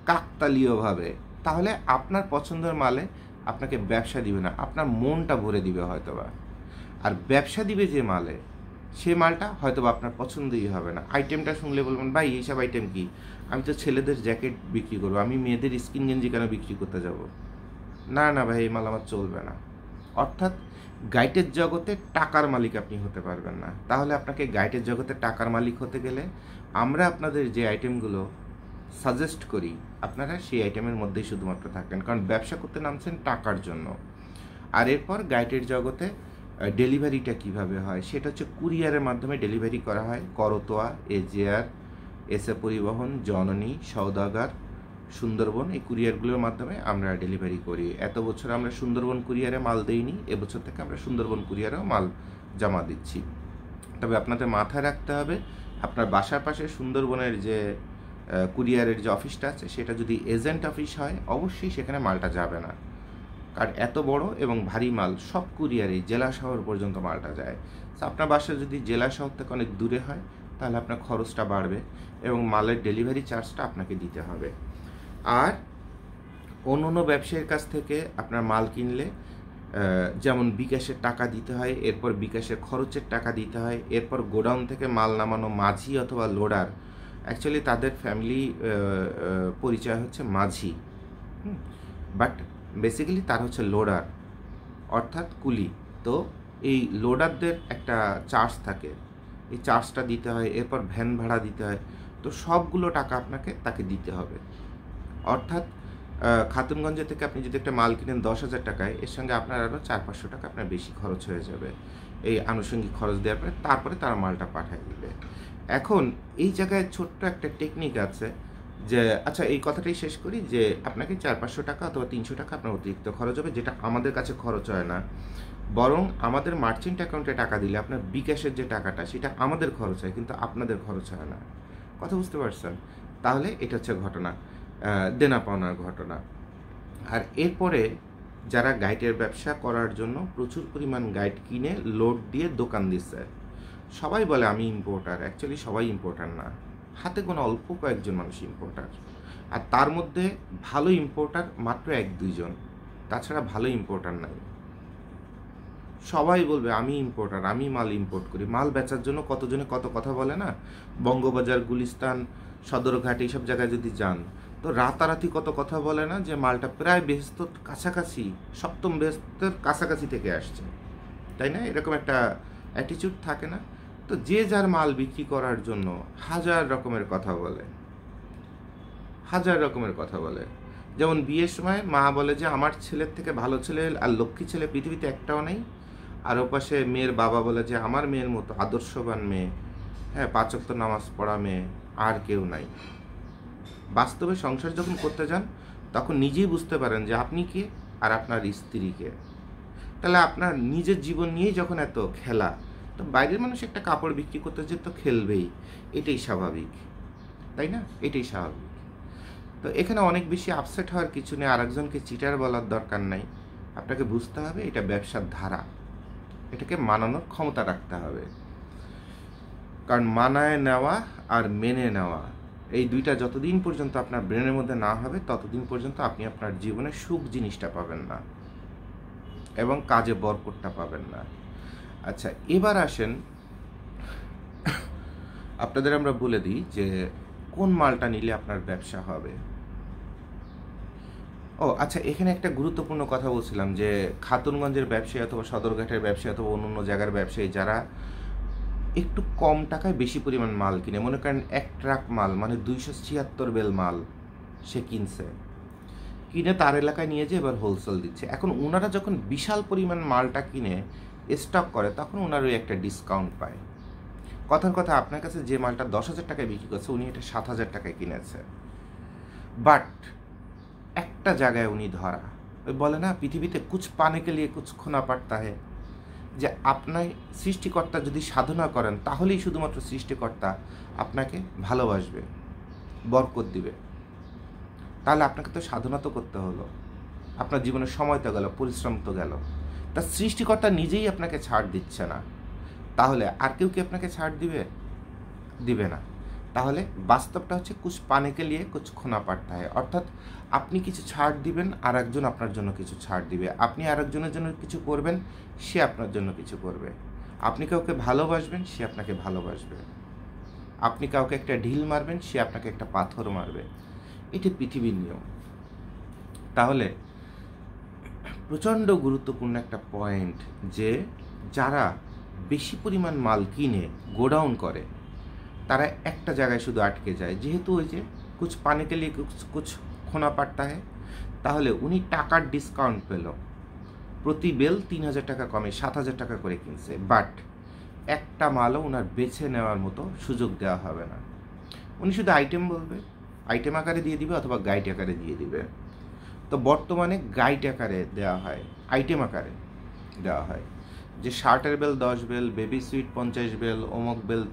কাকতালীয়ভাবে, তাহলে আপনার পছন্দের মালে আপনাকে ব্যবসা দিবে না, আপনার মনটা ভরে দিবে হয়তোবা। আর ব্যবসা দিবে যে মালে, সে মালটা হয়তোবা আপনার পছন্দই হবে না। আইটেমটা শুনলে বলবেন, ভাই এইসব আইটেম কি? আমি তো ছেলেদের জ্যাকেট বিক্রি করবো, আমি মেয়েদের স্কিন গেঞ্জি কেন বিক্রি করতে যাব? না না ভাই, এই মাল আমার চলবে না। অর্থাৎ গাইডের জগতে টাকার মালিক আপনি হতে পারবেন না। তাহলে আপনাকে গাইডের জগতে টাকার মালিক হতে গেলে আমরা আপনাদের যে আইটেমগুলো সাজেস্ট করি, আপনারা সেই আইটেমের মধ্যেই শুধুমাত্র থাকবেন, কারণ ব্যবসা করতে নামছেন টাকার জন্য। আর এরপর গাইডের জগতে ডেলিভারিটা কিভাবে হয়, সেটা হচ্ছে কুরিয়ারের মাধ্যমে ডেলিভারি করা হয়। করতোয়া, এজেআর, এসএ পরিবহন, জননী, সওদাগর, সুন্দরবন, এই কুরিয়ারগুলোর মাধ্যমে আমরা ডেলিভারি করি। এত বছর আমরা সুন্দরবন কুরিয়ারে মাল দেইনি, এবছর থেকে আমরা সুন্দরবন কুরিয়ারেও মাল জমা দিচ্ছি। তবে আপনাদের মাথায় রাখতে হবে, আপনার বাসার পাশে সুন্দরবনের যে কুরিয়ারের যে অফিসটা আছে, সেটা যদি এজেন্ট অফিস হয় অবশ্যই সেখানে মালটা যাবে না, কারণ এত বড় এবং ভারী মাল সব কুরিয়ারেই জেলা শহর পর্যন্ত মালটা যায়। তো আপনার বাসা যদি জেলা শহর থেকে অনেক দূরে হয় তাহলে আপনার খরচটা বাড়বে এবং মালের ডেলিভারি চার্জটা আপনাকে দিতে হবে। আর অন্য ব্যবসায়ীর কাছ থেকে আপনার মাল কিনলে যেমন বিকাশের টাকা দিতে হয়, এরপর বিকাশের খরচের টাকা দিতে হয়, এরপর গোডাউন থেকে মাল নামানো মাঝি অথবা লোডার, অ্যাকচুয়ালি তাদের ফ্যামিলি পরিচয় হচ্ছে মাঝি, বাট বেসিক্যালি তার হচ্ছে লোডার, অর্থাৎ কুলি। তো এই লোডারদের একটা চার্জ থাকে, এই চার্জটা দিতে হয়, এরপর ভ্যান ভাড়া দিতে হয়। তো সবগুলো টাকা আপনাকে তাকে দিতে হবে। অর্থাৎ খাতুনগঞ্জ থেকে আপনি যদি একটা মাল কিনেন 10,000 টাকায়, এর সঙ্গে আপনার আরও 400-500 টাকা আপনার বেশি খরচ হয়ে যাবে এই আনুষঙ্গিক খরচ দেওয়ার পরে, তারপরে তারা মালটা পাঠিয়ে দিবে। এখন এই জায়গায় ছোট্ট একটা টেকনিক আছে যে, আচ্ছা এই কথাটাই শেষ করি, যে আপনাকে 400-500 টাকা অথবা 300 টাকা আপনার অতিরিক্ত খরচ হবে, যেটা আমাদের কাছে খরচ হয় না, বরং আমাদের মার্চেন্ট অ্যাকাউন্টে টাকা দিলে আপনার বিকাশের যে টাকাটা সেটা আমাদের খরচ হয়, কিন্তু আপনাদের খরচ হয় না। কথা বুঝতে পারছেন? তাহলে এটা হচ্ছে ঘটনা, দেনা পাওনার ঘটনা। আর এরপরে যারা গাইডের ব্যবসা করার জন্য প্রচুর পরিমাণ গাইড কিনে লোড দিয়ে দোকান দিচ্ছে, সবাই বলে আমি ইম্পোর্টার, অ্যাকচুয়ালি সবাই ইম্পোর্টার না, হাতে কোনো অল্প কয়েকজন মানুষ ইম্পোর্টার। আর তার মধ্যে ভালো ইম্পোর্টার মাত্র 1-2 জন, তাছাড়া ভালো ইম্পোর্টার নাই। সবাই বলবে আমি ইম্পোর্টার, আমি মাল ইম্পোর্ট করি। মাল বেচার জন্য কতজনে কত কথা বলে না, বঙ্গবাজার, গুলিস্তান, সদরঘাট এইসব জায়গায় যদি যান তো রাতারাতি কত কথা বলে না, যে মালটা প্রায় বেহেস্ত কাছাকাছি, সপ্তম বেহেস্তের কাছাকাছি থেকে আসছে, তাই না? এরকম একটা অ্যাটিটিউড থাকে না? তো যে যার মাল বিক্রি করার জন্য হাজার রকমের কথা বলে, হাজার রকমের কথা বলে। যেমন বিয়ের সময় মা বলে যে আমার ছেলের থেকে ভালো ছেলে আর লক্ষ্মী ছেলে পৃথিবীতে একটাও নেই, আর ওপাশে মেয়ের বাবা বলে যে আমার মেয়ের মতো আদর্শবান মেয়ে, হ্যাঁ 5 ওয়াক্ত নামাজ পড়া মেয়ে আর কেউ নাই। বাস্তবে সংসার যখন করতে যান তখন নিজেই বুঝতে পারেন যে আপনি কে আর আপনার স্ত্রী কে। তাহলে আপনার নিজের জীবন নিয়েই যখন এত খেলা, তো বাইরের মানুষ একটা কাপড় বিক্রি করতে যে তো খেলবেই, এটাই স্বাভাবিক, তাই না? এটাই স্বাভাবিক। তো এখানে অনেক বেশি আপসেট হওয়ার কিছু নেই, আরেকজনকে চিটার বলার দরকার নাই। আপনাকে বুঝতে হবে এটা ব্যবসার ধারা, এটাকে মানানোর ক্ষমতা রাখতে হবে। কারণ মানায় নেওয়া আর মেনে নেওয়া এই দুইটা যতদিন পর্যন্ত আপনার ব্রেনের মধ্যে না হবে ততদিন পর্যন্ত আপনি আপনার জীবনে সুখ জিনিসটা পাবেন না এবং কাজে বরকতটা পাবেন না। আচ্ছা, এবার আসেন আপনাদের আমরা বলে দিই যে কোন মালটা নিলে আপনার ব্যবসা হবে। ও আচ্ছা, এখানে একটা গুরুত্বপূর্ণ কথা বলছিলাম যে খাতুনগঞ্জের ব্যবসায়ী অথবা সদরঘাটের ব্যবসায়ী অথবা অন্য জায়গার ব্যবসায়ী যারা একটু কম টাকায় বেশি পরিমাণ মাল কিনে, মনে করেন 1 ট্রাক মাল মানে 276 বেল মাল সে কিনে তার এলাকায় নিয়ে যেয়ে এবার হোলসেল দিচ্ছে। এখন ওনারা যখন বিশাল পরিমাণ মালটা কিনে স্টক করে তখন ওনার ওই একটা ডিসকাউন্ট পায়। কথার কথা, আপনার কাছে যে মালটা 10,000 টাকায় বিক্রি করছে উনি এটা 7,000 টাকায় কিনেছে। বাট একটা জায়গায় উনি ধরা, ওই বলে না পৃথিবীতে কুছ পানে কে লিয়ে কুছ খোনা পাড়তা হে, যে আপনার সৃষ্টিকর্তা যদি সাধনা করেন তাহলেই শুধুমাত্র সৃষ্টিকর্তা আপনাকে ভালোবাসবে, বরকত দিবে। তাহলে আপনাকে তো সাধনা তো করতে হলো, আপনার জীবনের সময় তো গেল, পরিশ্রম তো গেল। তা সৃষ্টিকর্তা নিজেই আপনাকে ছাড় দিচ্ছে না, তাহলে আর কেউ কি আপনাকে ছাড় দিবে না। তাহলে বাস্তবটা হচ্ছে কুছ পানে কে লিয়ে কুছ খোনা পাড়তা হয়, অর্থাৎ আপনি কিছু ছাড় দিবেন আর একজন আপনার জন্য কিছু ছাড় দিবে, আপনি আর একজনের জন্য কিছু করবেন সে আপনার জন্য কিছু করবে, আপনি কাউকে ভালোবাসবেন সে আপনাকে ভালোবাসবে, আপনি কাউকে একটা ঢিল মারবেন সে আপনাকে একটা পাথর মারবে। এটি পৃথিবীর নিয়ম। তাহলে প্রচণ্ড গুরুত্বপূর্ণ একটা পয়েন্ট যে যারা বেশি পরিমাণ মাল কিনে গোডাউন করে তারা একটা জায়গায় শুধু আটকে যায়, যেহেতু ওই যে কুছ পানে কে লিয়ে কুছ খোনা পাড়তা হয়। তাহলে উনি টাকার ডিসকাউন্ট পেল, প্রতি বেল 3,000 টাকা কমে 7,000 টাকা করে কিনছে, বাট একটা মালও ওনার বেছে নেওয়ার মতো সুযোগ দেওয়া হবে না। উনি শুধু আইটেম বলবে, আইটেম আকারে দিয়ে দিবে অথবা গাইড আকারে দিয়ে দিবে। তো বর্তমানে গাইড আকারে দেওয়া হয়, আইটেম আকারে দেওয়া হয়, যে শার্টের bale 10 bale, baby suit 50 bale, অমুক বেল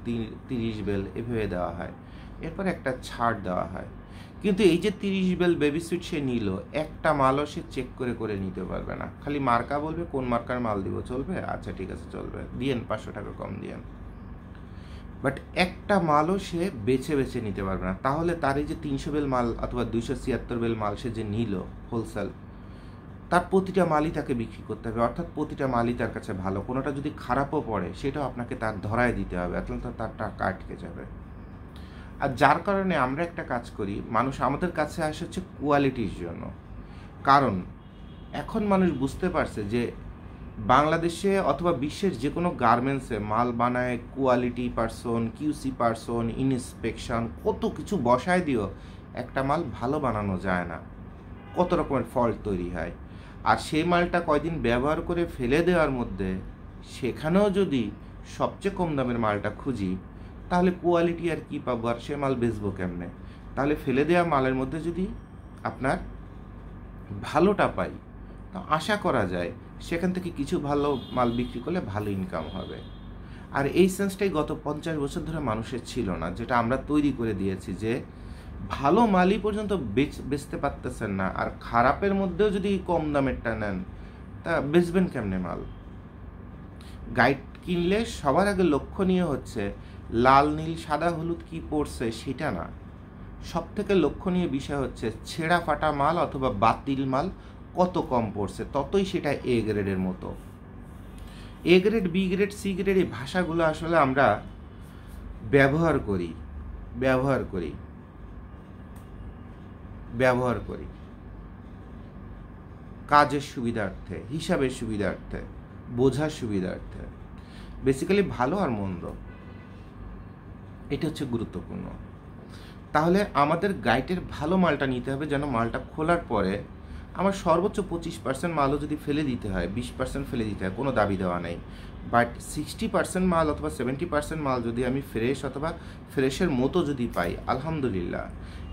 30 বেল, এভাবে দেওয়া হয়। এরপর একটা ছাড় দেওয়া হয়। কিন্তু এই যে 30 বেল বেবি সুইট সে নিল, একটা মালও সে চেক করে নিতে পারবে না। খালি মার্কা বলবে কোন মার্কার মাল দিব, চলবে, আচ্ছা ঠিক আছে চলবে, দিয়েন 500 টাকা কম দিয়েন। বাট একটা মালও সে বেছে নিতে পারবে না। তাহলে তার এই যে 300 বেল মাল অথবা 276 বেল মাল সে যে নিল হোলসেল, তার প্রতিটা মালই তাকে বিক্রি করতে হবে, অর্থাৎ প্রতিটা মালই তার কাছে ভালো। কোনোটা যদি খারাপও পড়ে সেটাও আপনাকে তার ধরায় দিতে হবে, অথবা তার টাকা আটকে যাবে। আর যার কারণে আমরা একটা কাজ করি, মানুষ আমাদের কাছে আসে হচ্ছে কোয়ালিটির জন্য। কারণ এখন মানুষ বুঝতে পারছে যে বাংলাদেশে অথবা বিশ্বের যে কোনো গার্মেন্টসে মাল বানায় quality person, QC person, inspection, কত কিছু বসায় দিও একটা মাল ভালো বানানো যায় না, কত রকমের ফল্ট তৈরি হয়। আর সেই মালটা কয়দিন ব্যবহার করে ফেলে দেওয়ার মধ্যে সেখানেও যদি সবচেয়ে কম দামের মালটা খুঁজি তাহলে কোয়ালিটি আর কি পাবো, আর সে মাল বেচবো কেমনে। তাহলে ফেলে দেওয়া মালের মধ্যে যদি আপনার ভালোটা পাই তো আশা করা যায় সেখান থেকে কিছু ভালো মাল বিক্রি করলে ভালো ইনকাম হবে। আর এই সেন্সটাই গত 50 বছর ধরে মানুষের ছিল না, যেটা আমরা তৈরি করে দিয়েছি, যে ভালো মালই পর্যন্ত বেচতে পারতেছেন না, আর খারাপের মধ্যেও যদি কম দামেরটা নেন তা বেচবেন কেমনে মাল। গাইড কিনলে সবার আগে লক্ষণীয় হচ্ছে লাল নীল সাদা হলুদ কি পড়ছে সেটা না, সব থেকে লক্ষণীয় বিষয় হচ্ছে ছেঁড়া ফাটা মাল অথবা বাতিল মাল কত কম পড়ছে, ততই সেটা এ গ্রেডের মতো। A grade, B grade, C grade এই ভাষাগুলো আসলে আমরা ব্যবহার করি কাজের সুবিধার্থে, হিসাবের সুবিধার্থে, বোঝার সুবিধার্থে। বেসিক্যালি ভালো আর মন্দ এটা হচ্ছে গুরুত্বপূর্ণ। তাহলে আমাদের গাইডের ভালো মালটা নিতে হবে, যেন মালটা খোলার পরে আমার সর্বোচ্চ 25% মালও যদি ফেলে দিতে হয়, 20% ফেলে দিতে হয়, কোনো দাবি দেওয়া নেই। বাট 60% মাল অথবা 70% মাল যদি আমি ফ্রেশ অথবা ফ্রেশের মতো যদি পাই, আলহামদুলিল্লাহ।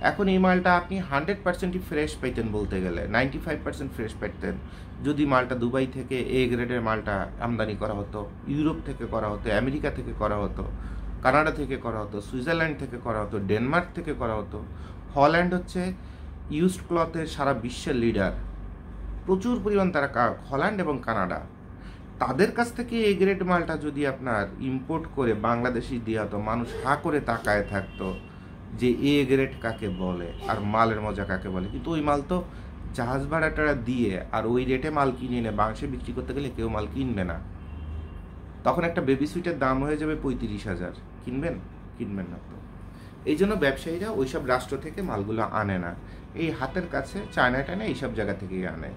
এখন এই মালটা আপনি 100%ই ফ্রেশ পাইতেন, বলতে গেলে 95% ফ্রেশ পাইতেন যদি মালটা দুবাই থেকে এ গ্রেডের মালটা আমদানি করা হতো, ইউরোপ থেকে করা হতো, আমেরিকা থেকে করা হতো, কানাডা থেকে করা হতো, সুইজারল্যান্ড থেকে করা হতো, ডেনমার্ক থেকে করা হতো। হল্যান্ড হচ্ছে ইউজড ক্লথের সারা বিশ্বের লিডার, প্রচুর পরিমাণ তারা, হল্যান্ড এবং কানাডা। তাদের কাছ থেকে এ গ্রেড মালটা যদি আপনার ইম্পোর্ট করে বাংলাদেশি দিয়ে হতো, মানুষ হা করে তাকায় থাকতো যে এ গ্রেড কাকে বলে আর মালের মজা কাকে বলে। কিন্তু ওই মাল তো জাহাজ ভাড়াটা দিয়ে আর ওই রেটে মাল কিনে এনে বাংলাদেশে বিক্রি করতে গেলে কেউ মাল কিনবে না। তখন একটা বেবি সুইটের দাম হয়ে যাবে 35,000। কিনবেন না তো। এই জন্য ব্যবসায়ীরা ওইসব রাষ্ট্র থেকে মালগুলো আনে না, এই হাতের কাছে চায়না টায়না এইসব জায়গা থেকেই আনে।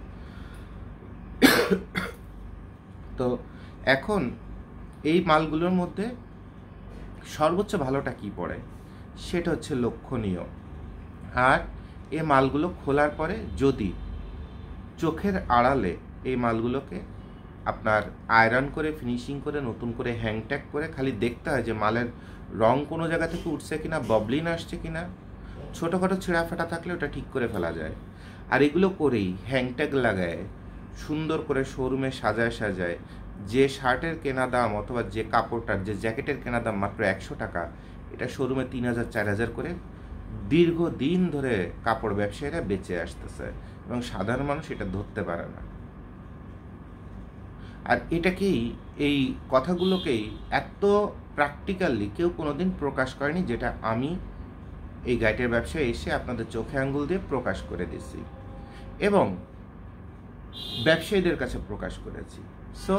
তো এখন এই মালগুলোর মধ্যে সর্বোচ্চ ভালোটা কি পড়ে সেটা হচ্ছে লক্ষণীয়। আর এই মালগুলো খোলার পরে যদি চোখের আড়ালে এই মালগুলোকে আপনার আয়রন করে ফিনিশিং করে নতুন করে হ্যাংট্যাগ করে খালি দেখতে হয় যে মালের রং কোনো জায়গা থেকে উঠছে কিনা, ববলিন আসছে কিনা, ছোটোখাটো ছেঁড়া ফাটা থাকলে ওটা ঠিক করে ফেলা যায়। আর এগুলো করেই হ্যাংট্যাগ লাগায় সুন্দর করে শোরুমে সাজায় যে শার্টের কেনা দাম অথবা যে কাপড়টার যে জ্যাকেটের কেনা দাম মাত্র 100 টাকা, এটা শোরুমে 3,000 4,000 করে দীর্ঘদিন ধরে কাপড় ব্যবসায়ীরা বেচে আসতেছে এবং সাধারণ মানুষ এটা ধরতে পারে না। আর এটাকেই, এই কথাগুলোকেই এত প্র্যাকটিক্যালি কেউ কোনোদিন প্রকাশ করেনি, যেটা আমি এই গাইডের ব্যবসায় এসে আপনাদের চোখে আঙ্গুল দিয়ে প্রকাশ করে দিছি এবং ব্যবসায়ীদের কাছে প্রকাশ করেছি। সো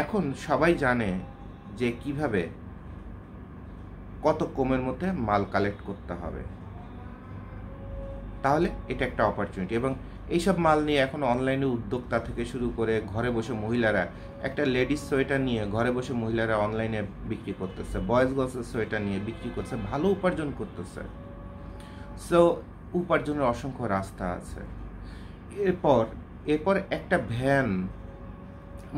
এখন সবাই জানে যে কিভাবে কত কমের মধ্যে মাল কালেক্ট করতে হবে। তাহলে এটা একটা অপরচুনিটি। এবং এইসব মাল নিয়ে এখন অনলাইনে উদ্যোক্তা থেকে শুরু করে ঘরে বসে মহিলারা একটা লেডিস সোয়েটার নিয়ে ঘরে বসে মহিলারা অনলাইনে বিক্রি করতেছে, বয়েজ গার্লসের সোয়েটার নিয়ে বিক্রি করছে, ভালো উপার্জন করতেছে। সো উপার্জনের অসংখ্য রাস্তা আছে। এরপর একটা ভ্যান,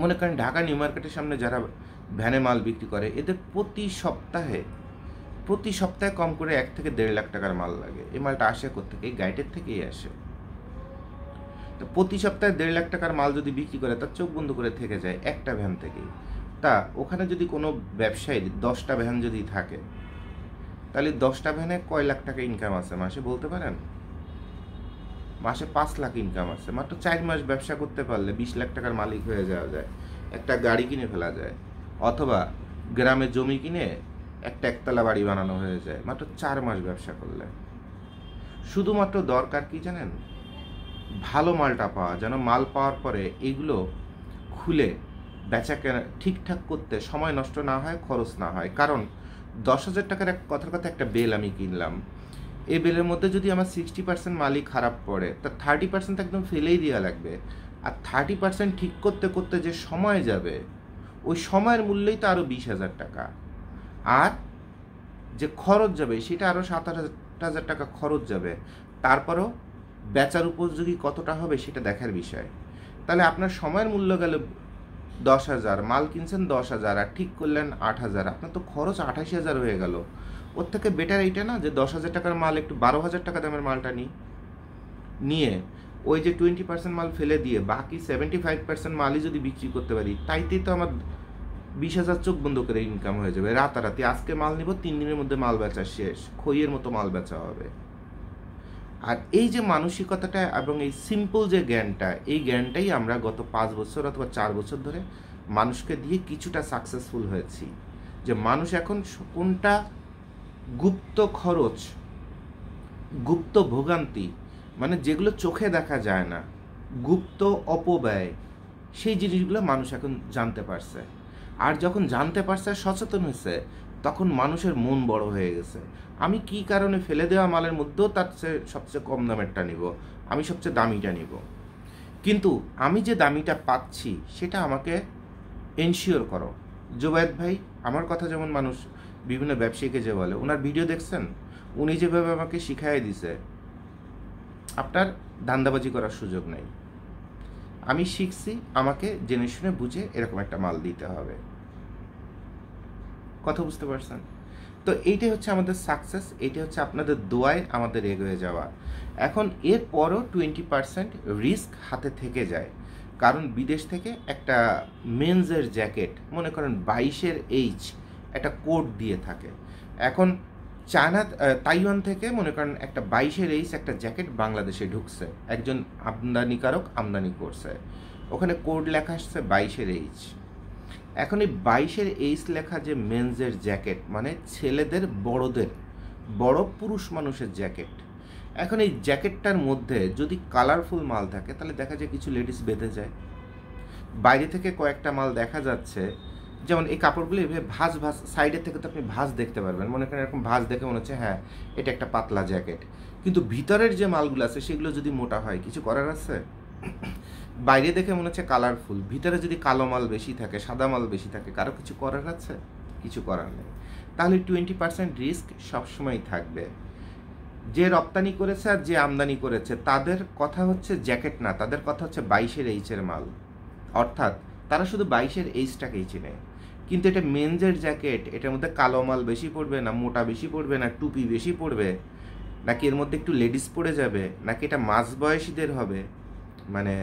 মনে করেন ঢাকা নিউ মার্কেটের সামনে যারা ভ্যানে মাল বিক্রি করে, এদের প্রতি সপ্তাহে কম করে 1 থেকে 1.5 লাখ টাকার মাল লাগে। এই মালটা আসে কোত্থেকে? এই গাইডের থেকেই আসে। তো প্রতি সপ্তাহে 1.5 লাখ টাকার মাল যদি বিক্রি করে, তার চোখ বন্ধ করে থেকে যায় একটা ভ্যান থেকেই। তা ওখানে যদি কোনো ব্যবসায়ীর 10টা ভ্যান যদি থাকে, তাহলে 10টা ভ্যানে কয় লাখ টাকা ইনকাম আছে মাসে বলতে পারেন? মাসে 5 লাখ ইনকাম আছে। মাত্র 4 মাস ব্যবসা করতে পারলে 20 লাখ টাকার মালিক হয়ে যাওয়া যায়, একটা গাড়ি কিনে ফেলা যায়, অথবা গ্রামে জমি কিনে একটা একতলা বাড়ি বানানো হয়ে যায় মাত্র 4 মাস ব্যবসা করলে। শুধুমাত্র দরকার কি জানেন? ভালো মালটা পাওয়া, যেন মাল পাওয়ার পরে এগুলো খুলে বেচা কেনা ঠিকঠাক করতে সময় নষ্ট না হয়, খরচ না হয়। কারণ 10,000 টাকার কথার কথা একটা বেল আমি কিনলাম, এই বেলের মধ্যে যদি আমার 60% মালই খারাপ পড়ে, তা 30% একদম ফেলেই দেওয়া লাগবে। আর 30% ঠিক করতে করতে যে সময় যাবে, ওই সময়ের মূল্যই তো আরও 20,000 টাকা। আর যে খরচ যাবে সেটা আরও 7,000 টাকা খরচ যাবে। তারপরও বেচার উপযোগী কতটা হবে সেটা দেখার বিষয়। তাহলে আপনার সময়ের মূল্য গেল 10,000, মাল কিনছেন 10,000 আর ঠিক করলেন 8,000, আপনার তো খরচ 28,000 হয়ে গেল। ওর থেকে বেটার এইটা না যে 10,000 টাকার মাল একটু 12,000 টাকা দামের মালটা নিয়ে ওই যে 20% মাল ফেলে দিয়ে বাকি 75% মালই যদি বিক্রি করতে পারি, তাইতেই তো আমার 20,000 চোখ বন্ধ করে ইনকাম হয়ে যাবে রাতারাতি। আজকে মাল নিব, 3 দিনের মধ্যে মাল বেচা শেষ, খইয়ের মতো মাল বেচা হবে। আর এই যে মানসিকতাটা এবং এই সিম্পল যে জ্ঞানটা, এই জ্ঞানটাই আমরা গত 5 বছর অথবা 4 বছর ধরে মানুষকে দিয়ে কিছুটা সাকসেসফুল হয়েছি। যে মানুষ এখন কোনটা গুপ্ত খরচ, গুপ্ত ভোগান্তি, মানে যেগুলো চোখে দেখা যায় না, গুপ্ত অপব্যয়, সেই জিনিসগুলো মানুষ এখন জানতে পারছে। আর যখন জানতে পারছে, সচেতন হয়েছে, তখন মানুষের মন বড় হয়ে গেছে। আমি কি কারণে ফেলে দেওয়া মালের মধ্যেও তার চেয়ে সবচেয়ে কম দামেরটা নিব, আমি সবচেয়ে দামিটা নিব। কিন্তু আমি যে দামিটা পাচ্ছি সেটা আমাকে এনশিওর করো। জুবায়েদ ভাই আমার কথা যেমন মানুষ বিভিন্ন ব্যবসায়ীকে যে বলে, ওনার ভিডিও দেখছেন, উনি যেভাবে আমাকে শিখাই দিছে, আপনার ধান্দাবাজি করার সুযোগ নেই। আমি শিখছি, আমাকে জেনে শুনে বুঝে এরকম একটা মাল দিতে হবে। কথা বুঝতে পারছেন? তো এইটাই হচ্ছে আমাদের সাকসেস, এইটা হচ্ছে আপনাদের দোয়ায় আমাদের এগিয়ে যাওয়া। এখন এরপরও 20% রিস্ক হাতে থেকে যায়, কারণ বিদেশ থেকে একটা মেন্সের জ্যাকেট মনে করেন 22-এর H একটা কোড দিয়ে থাকে। এখন তাইওয়ান থেকে মনে করেন একটা 22-এর H একটা জ্যাকেট বাংলাদেশে ঢুকছে, একজন আমদানিকারক আমদানি করছে, ওখানে কোড লেখা আসছে 22-এর H। এখন এই 22-এর এইচ লেখা যে মেন্সের জ্যাকেট, মানে ছেলেদের বড়দের, বড় পুরুষ মানুষের জ্যাকেট, এখন এই জ্যাকেটটার মধ্যে যদি কালারফুল মাল থাকে তাহলে দেখা যায় কিছু লেডিস বেঁধে যায়। বাইরে থেকে কয়েকটা মাল দেখা যাচ্ছে, যেমন এই কাপড়গুলো এভাবে ভাঁজ ভাঁজ, সাইডের থেকে তো আপনি ভাঁজ দেখতে পারবেন, মনে করেন এরকম ভাঁজ দেখে মনে হচ্ছে হ্যাঁ এটা একটা পাতলা জ্যাকেট, কিন্তু ভিতরের যে মালগুলো আছে সেগুলো যদি মোটা হয় কিছু করার আছে? বাইরে দেখে মনে হচ্ছে কালারফুল, ভিতরে যদি কালো মাল বেশি থাকে, সাদা মাল বেশি থাকে, কারো কিছু করার আছে? কিছু করার নেই। তাহলে 20% রিস্ক সবসময় থাকবে। যে রপ্তানি করেছে আর যে আমদানি করেছে তাদের কথা হচ্ছে জ্যাকেট না, তাদের কথা হচ্ছে 22-এর এইচের মাল, অর্থাৎ তারা শুধু 22-এর এইচটাকেই চিনে। কিন্তু এটা মেন্সের জ্যাকেট, এটার মধ্যে কালো মাল বেশি পড়বে না মোটা বেশি পড়বে না টুপি বেশি পড়বে, নাকি এর মধ্যে একটু লেডিস পড়ে যাবে, নাকি এটা মাঝ বয়সীদের হবে, মানে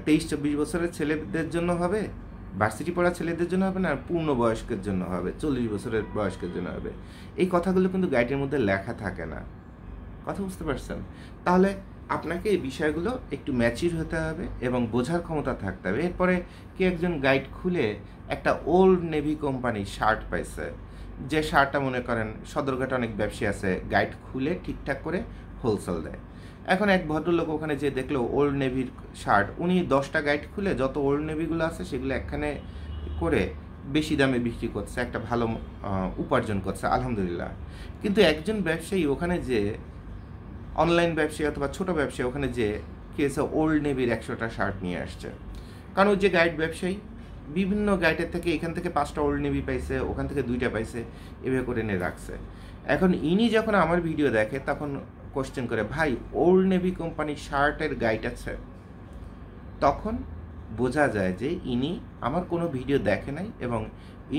23-24 বছরের ছেলেদের জন্য হবে, ভার্সিটি পড়া ছেলেদের জন্য হবে, না পূর্ণ বয়স্কের জন্য হবে, 40 বছরের বয়স্কের জন্য হবে, এই কথাগুলো কিন্তু গাইডের মধ্যে লেখা থাকে না। কথা বুঝতে পারছেন? তাহলে আপনাকে এই বিষয়গুলো একটু ম্যাচিউর হতে হবে এবং বোঝার ক্ষমতা থাকতে হবে। এরপরে কি একজন গাইড খুলে একটা ওল্ড নেভি কোম্পানির শার্ট পাইছে, যে শার্টটা মনে করেন সদরঘাটে অনেক ব্যবসায়ী আছে গাইড খুলে ঠিকঠাক করে হোলসেল দেয়। এখন এক ভদ্রলোক ওখানে যে দেখলো ওল্ড নেভির শার্ট, উনি 10টা গাইড খুলে যত ওল্ড নেভিগুলো আছে সেগুলো একখানে করে বেশি দামে বিক্রি করছে, একটা ভালো উপার্জন করছে, আলহামদুলিল্লাহ। কিন্তু একজন ব্যবসায়ী ওখানে যে অনলাইন ব্যবসায়ী অথবা ছোটো ব্যবসায়ী ওখানে যে কেসে ওল্ড নেভির 100টা শার্ট নিয়ে আসছে, কারণ ওই যে গাইড ব্যবসায়ী বিভিন্ন গাইডের থেকে এখান থেকে 5টা ওল্ড নেভি পাইছে, ওখান থেকে 2টা পাইছে, এভাবে করে এনে রাখছে। এখন ইনি যখন আমার ভিডিও দেখে তখন কোশ্চেন করে, ভাই ওল্ড নেভি কোম্পানির শার্টের গাইড আছে? তখন বোঝা যায় যে ইনি আমার কোনো ভিডিও দেখে নাই এবং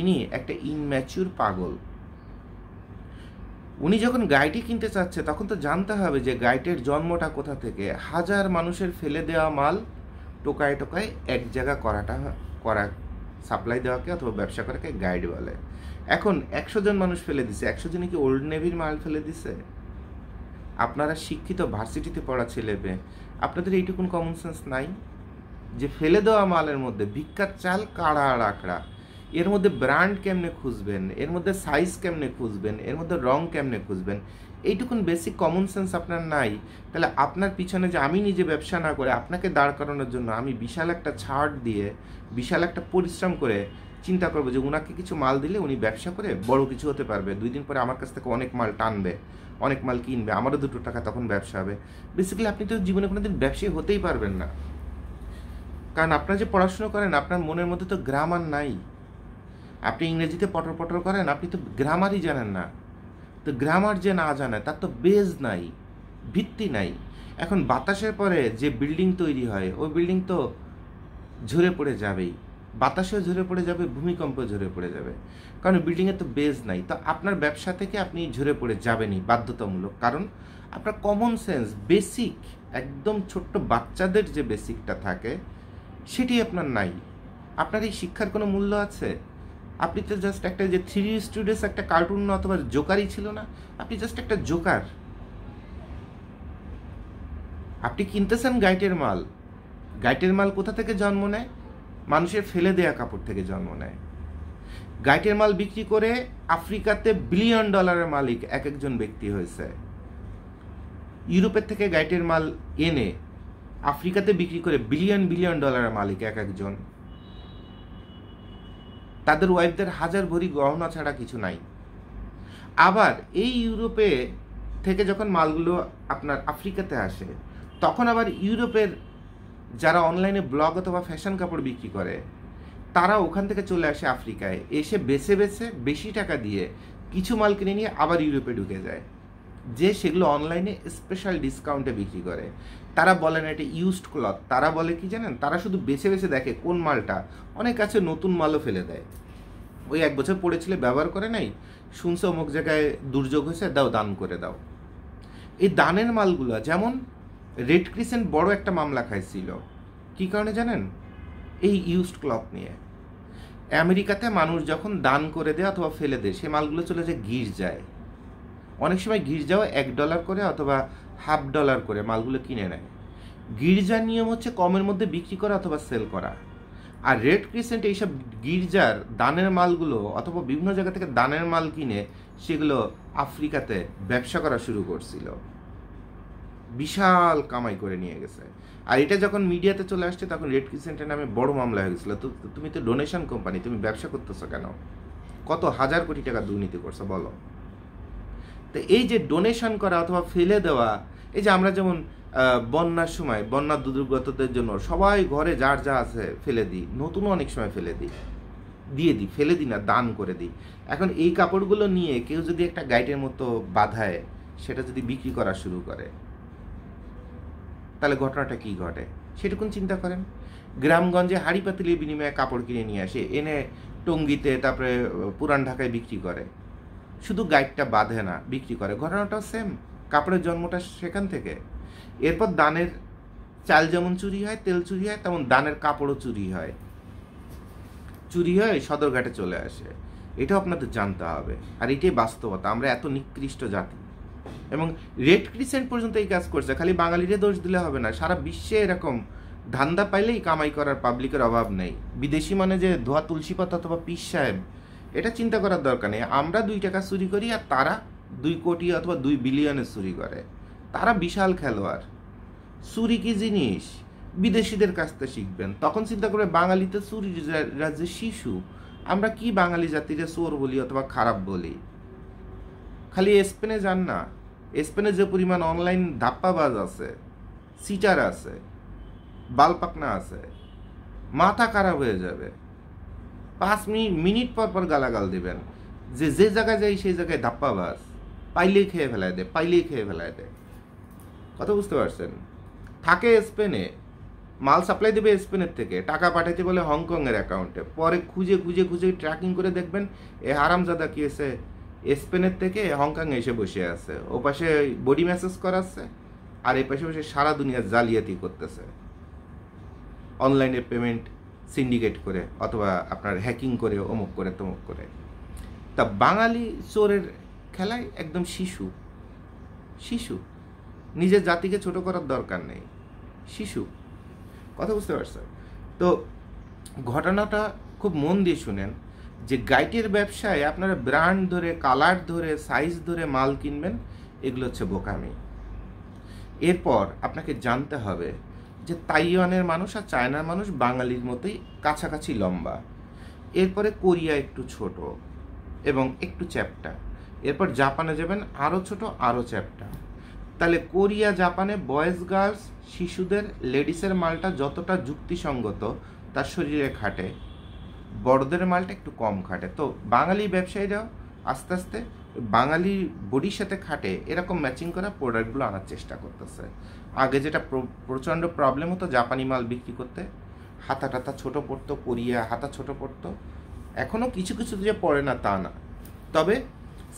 ইনি একটা ইনম্যাচিউর পাগল। উনি যখন গাইডই কিনতে চাচ্ছে তখন তো জানতে হবে যে গাইডের জন্মটা কোথা থেকে। হাজার মানুষের ফেলে দেওয়া মাল টোকায় টোকায় এক জায়গা করা সাপ্লাই দেওয়াকে অথবা ব্যবসা করাকে গাইড বলে। এখন 100 জন মানুষ ফেলে দিছে, 100 জনই কি ওল্ড নেভির মাল ফেলে দিছে? আপনারা শিক্ষিত ভার্সিটিতে পড়া ছেলে মেয়ে, আপনাদের এইটুকুন কমন সেন্স নাই যে ফেলে দেওয়া মালের মধ্যে ভিক্ষার চাল কাড়া আড়াকড়া, এর মধ্যে ব্র্যান্ড কেমনে খুঁজবেন, এর মধ্যে সাইজ কেমনে খুঁজবেন, এর মধ্যে রং কেমনে খুঁজবেন, এইটুকুন বেসিক কমন সেন্স আপনার নাই। তাহলে আপনার পিছনে যে আমি নিজে ব্যবসা না করে আপনাকে দাঁড় করানোর জন্য আমি বিশাল একটা ছাড় দিয়ে বিশাল একটা পরিশ্রম করে চিন্তা করবো যে উনাকে কিছু মাল দিলে উনি ব্যবসা করে বড় কিছু হতে পারবে, 2 দিন পরে আমার কাছ থেকে অনেক মাল টানবে, অনেক মাল কিনবে, আমারও 2 টাকা তখন ব্যবসা হবে। বেসিক্যালি আপনি তো জীবনে কোনোদিন ব্যবসায়ী হতেই পারবেন না, কারণ আপনারা যে পড়াশুনো করেন আপনার মনের মধ্যে তো গ্রামার নাই। আপনি ইংরেজিতে পটর পটর করেন, আপনি তো গ্রামারই জানেন না। তো গ্রামার যে না জানে তার তো বেজ নাই, ভিত্তি নাই। এখন বাতাসের পরে যে বিল্ডিং তৈরি হয় ওই বিল্ডিং তো ঝরে পড়ে যাবেই, বাতাসেও ঝরে পড়ে যাবে, ভূমিকম্পে ঝরে পড়ে যাবে, কারণ বিল্ডিংয়ের তো বেজ নাই। তো আপনার ব্যবসা থেকে আপনি ঝরে পড়ে যাবেনই বাধ্যতামূলক, কারণ আপনার কমন সেন্স বেসিক, একদম ছোট্ট বাচ্চাদের যে বেসিকটা থাকে সেটি আপনার নাই। আপনার এই শিক্ষার কোনো মূল্য আছে? আপনি তো জাস্ট একটা যে 3 স্টুডেন্টস একটা কার্টুন অথবা জোকারই ছিল না, আপনি জাস্ট একটা জোকার। আপনি কিনতেছেন গাইটের মাল, গাইটের মাল কোথা থেকে জন্ম নেয়? মানুষের ফেলে দেয়া কাপড় থেকে জন্ম নেয়। গাইটের মাল বিক্রি করে আফ্রিকাতে $বিলিয়ন মালিক এক একজন ব্যক্তি হয়েছে। ইউরোপের থেকে গাইটের মাল এনে আফ্রিকাতে বিক্রি করে $বিলিয়ন মালিক এক একজন। তাদের ওয়াইফদের হাজার ভরি গহনা ছাড়া কিছু নাই। আবার এই ইউরোপে থেকে যখন মালগুলো আপনার আফ্রিকাতে আসে তখন আবার ইউরোপের যারা অনলাইনে ব্লগ অথবা ফ্যাশন কাপড় বিক্রি করে তারা ওখান থেকে চলে আসে আফ্রিকায়, এসে বেছে বেছে বেশি টাকা দিয়ে কিছু মাল কিনে নিয়ে আবার ইউরোপে ঢুকে যায়, যে সেগুলো অনলাইনে স্পেশাল ডিসকাউন্টে বিক্রি করে। তারা বলে না এটা ইউজড ক্লথ, তারা বলে কি জানেন, তারা শুধু বেছে বেছে দেখে কোন মালটা, অনেক কাছে নতুন মালও ফেলে দেয়, ওই 1 বছর পড়েছিলে ব্যবহার করে নাই, শুনছো অমুক জায়গায় দুর্যোগ হয়েছে, দাও দান করে দাও। এই দানের মালগুলো, যেমন রেড ক্রিসেন্ট বড় একটা মামলা খাইছিল, কি কারণে জানেন? এই ইউজড ক্লথ নিয়ে। আমেরিকাতে মানুষ যখন দান করে দেয় অথবা ফেলে দেয় সে মালগুলো চলে যায় গির্জায়, অনেক সময় গির্জাও $1 করে অথবা $1/2 করে মালগুলো কিনে নেয়। গির্জার নিয়ম হচ্ছে কমের মধ্যে বিক্রি করা অথবা সেল করা। আর রেড ক্রিসেন্ট এইসব গির্জার দানের মালগুলো অথবা বিভিন্ন জায়গা থেকে দানের মাল কিনে সেগুলো আফ্রিকাতে ব্যবসা করা শুরু করছিল, বিশাল কামাই করে নিয়ে গেছে। আর এটা যখন মিডিয়াতে চলে আসছে তখন রেড ক্রিসেন্টের নামে বড় মামলা হয়ে গেছিলো। তো তুমি তো ডোনেশন কোম্পানি, তুমি ব্যবসা করতেছো কেন? কত হাজার কোটি টাকা দুর্নীতি করছো বলো। তো এই যে ডোনেশন করা অথবা ফেলে দেওয়া, এই যে আমরা যেমন বন্যার সময় বন্যা দুর্গতদের জন্য সবাই ঘরে যার যা আছে ফেলে দিই, নতুনও অনেক সময় ফেলে দিই, দিয়ে দিই, ফেলে দিই না, দান করে দিই। এখন এই কাপড়গুলো নিয়ে কেউ যদি একটা গাইডের মতো বাঁধায় সেটা যদি বিক্রি করা শুরু করে তাহলে ঘটনাটা কি ঘটে সেটুকুন চিন্তা করেন। গ্রামগঞ্জে হাড়ি পাতিলের বিনিময়ে কাপড় কিনে নিয়ে আসে, এনে টঙ্গিতে তারপরে পুরান ঢাকায় বিক্রি করে, শুধু গাইডটা বাঁধে না, বিক্রি করে। ঘটনাটাও সেম, কাপড়ের জন্মটা সেখান থেকে। এরপর দানের চাল যেমন চুরি হয়, তেল চুরি হয়, তেমন দানের কাপড়ও চুরি হয়, চুরি হয়ে সদরঘাটে চলে আসে। এটাও আপনাদের জানতে হবে। আর এটাই বাস্তবতা, আমরা এত নিকৃষ্ট জাতি। এবং রেড ক্রিসেন্ট পর্যন্ত এই কাজ করছে, খালি বাঙালিরে দোষ দিলে হবে না, সারা বিশ্বে এরকম ধান্দা পাইলেই কামাই করার পাবলিকের অভাব নেই। বিদেশি মানে যে ধোয়া তুলসী পাতা অথবা পীর সাহেব, এটা চিন্তা করার দরকার নেই। আমরা 2 টাকা চুরি করি আর তারা 2 কোটি অথবা 2 বিলিয়নের চুরি করে। তারা বিশাল খেলোয়াড়। চুরি কি জিনিস বিদেশিদের কাছ থেকে শিখবেন, তখন চিন্তা করবে বাঙালিতে চুরি রাজ্যে শিশু। আমরা কি বাঙালি জাতিরে চোর বলি অথবা খারাপ বলি? খালি স্পেনে যান না, স্পেনে যে পরিমাণ অনলাইন ধাপ্পাবাজ আছে, সিটার আছে, বালপাকনা আছে, মাথা খারাপ হয়ে যাবে। 5 মিনিট পর পর গালাগাল দিবেন, যে যে জায়গায় যাই সেই জায়গায় ধাপ্পাবাজ, পাইলেই খেয়ে ফেলায় দেয়, পাইলেই খেয়ে ফেলায় দেয়। কথা বুঝতে পারছেন? থাকে স্পেনে, মাল সাপ্লাই দেবে স্পেনের থেকে, টাকা পাঠাইতে বলে হংকংয়ের অ্যাকাউন্টে, পরে খুঁজে খুঁজে খুঁজে ট্র্যাকিং করে দেখবেন এ হারামজাদা কি এসে স্পেনের থেকে হংকংয়ে এসে বসে আছে, ও পাশে বডি ম্যাসেজ করাচ্ছে আর এই পাশে বসে সারা দুনিয়া জালিয়াতি করতেছে, অনলাইনে পেমেন্ট সিন্ডিকেট করে অথবা আপনার হ্যাকিং করে, অমুক করে তমুক করে। তা বাঙালি চোরের খেলায় একদম শিশু, শিশু, নিজের জাতিকে ছোট করার দরকার নেই, শিশু। কথা বুঝতে পারছেন? তো ঘটনাটা খুব মন দিয়ে শুনেন, যে গাইটের ব্যবসায় আপনারা ব্র্যান্ড ধরে, কালার ধরে, সাইজ ধরে মাল কিনবেন, এগুলো হচ্ছে বোকামি। এরপর আপনাকে জানতে হবে যে তাইওয়ানের মানুষ আর চায়নার মানুষ বাঙালির মতোই কাছাকাছি লম্বা, এরপরে কোরিয়া একটু ছোট এবং একটু চ্যাপ্টা, এরপর জাপানে যাবেন আরও ছোট আরও চ্যাপ্টা। তাহলে কোরিয়া জাপানে বয়েজ গার্লস শিশুদের লেডিসের মালটা যতটা যুক্তিসঙ্গত তার শরীরে খাটে, বড়দের মালটা একটু কম খাটে। তো বাঙালি ব্যবসায়ীরাও আস্তে আস্তে বাঙালি বডির সাথে খাটে এরকম ম্যাচিং করা প্রোডাক্টগুলো আনার চেষ্টা করতেছে। আগে যেটা প্রচণ্ড প্রবলেম হতো জাপানি মাল বিক্রি করতে, হাতা টাতা ছোটো পড়তো, কোরিয়া হাতা ছোটো পড়তো, এখনও কিছু কিছু যে পড়ে না তা না। তবে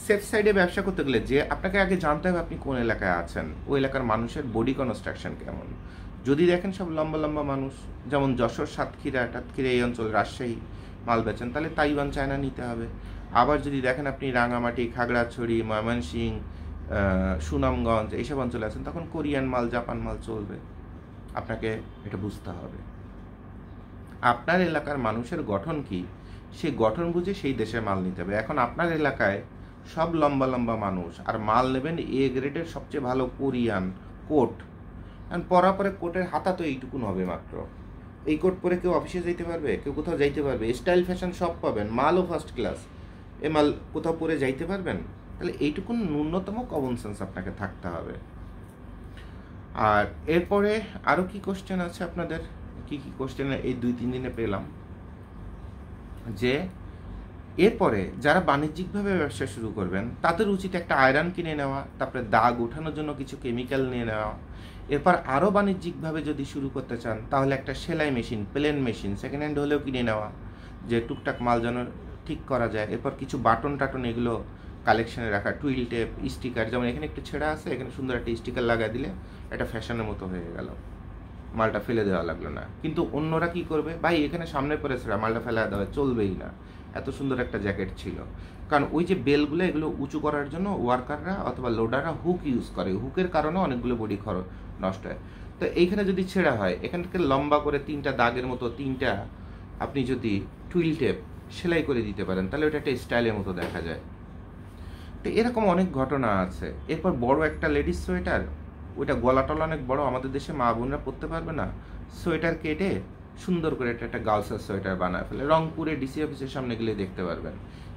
সেফ সাইডে ব্যবসা করতে গেলে যে আপনাকে আগে জানতে হবে আপনি কোন এলাকায় আছেন, ওই এলাকার মানুষের বডি কনস্ট্রাকশন কেমন। যদি দেখেন সব লম্বা লম্বা মানুষ, যেমন যশোর, সাতক্ষীরা টাতক্ষীরা এই অঞ্চল, রাজশাহী মাল বেচেন, তাহলে তাইওয়ান চায়না নিতে হবে। আবার যদি দেখেন আপনি রাঙামাটি, খাগড়াছড়ি, ময়মনসিংহ, সুনামগঞ্জ এইসব অঞ্চলে আছেন, তখন কোরিয়ান মাল, জাপান মাল চলবে। আপনাকে এটা বুঝতে হবে আপনার এলাকার মানুষের গঠন কি, সেই গঠন বুঝে সেই দেশের মাল নিতে হবে। এখন আপনার এলাকায় সব লম্বা লম্বা মানুষ, আর মাল নেবেন এ গ্রেডের সবচেয়ে ভালো কোরিয়ান কোট, কারণ পরা পরে কোটের হাতা তো এইটুকুন হবে মাত্র। এই কোট পরে কেউ অফিসে যাইতে পারবে, কেউ কোথাও যাইতে পারবে? স্টাইল ফ্যাশন সব পাবেন, মালও ফার্স্ট ক্লাস, এ মাল কোথাও পরে যাইতে পারবেন? তাহলে এইটুকুন ন্যূনতম কমন সেন্স আপনাকে থাকতে হবে। আর এরপরে আরও কি কোশ্চেন আছে আপনাদের? কি কি কোশ্চেন এই 2-3 দিনে পেলাম, যে এরপরে যারা বাণিজ্যিকভাবে ব্যবসা শুরু করবেন তাদের উচিত একটা আয়রন কিনে নেওয়া, তারপরে দাগ ওঠানোর জন্য কিছু কেমিক্যাল নিয়ে নেওয়া। এরপর আরও বাণিজ্যিকভাবে যদি শুরু করতে চান তাহলে একটা সেলাই machine, plain machine second hand হলেও কিনে নেওয়া, যে টুকটাক মাল যেন ঠিক করা যায়। এরপর কিছু বাটন টাটন এগুলো কালেকশানে রাখা, টুইল টেপ, স্টিকার, যেমন এখানে একটু ছেঁড়া আছে, এখানে সুন্দর একটা স্টিকার লাগাই দিলে একটা ফ্যাশনের মতো হয়ে গেল, মালটা ফেলে দেওয়া লাগলো না। কিন্তু অন্যরা কি করবে, ভাই এখানে সামনে পরে ছেঁড়া, মালটা ফেলা দেওয়া চলবেই না, এত সুন্দর একটা জ্যাকেট ছিল। কারণ ওই যে বেলগুলো এগুলো উঁচু করার জন্য ওয়ার্কাররা অথবা লোডাররা হুক ইউজ করে, হুকের কারণে অনেকগুলো বডি নষ্ট হয়। তো এইখানে যদি ছেঁড়া হয়, এখান থেকে লম্বা করে 3টা দাগের মতো 3টা আপনি যদি টুইল টেপ সেলাই করে দিতে পারেন, তাহলে ওটা একটা স্টাইলের মতো দেখা যায়। তো এরকম অনেক ঘটনা আছে। এরপর বড় একটা লেডিস সোয়েটার, ওইটা গলা টলা অনেক বড়, আমাদের দেশে মা বোনরা পরতে পারবে না, সোয়েটার কেটে সুন্দর করে একটা গার্লসের সোয়েটার বানায় ফেলে। রংপুরে ডিসি অফিসের সামনে গেলে দেখতে পারবেন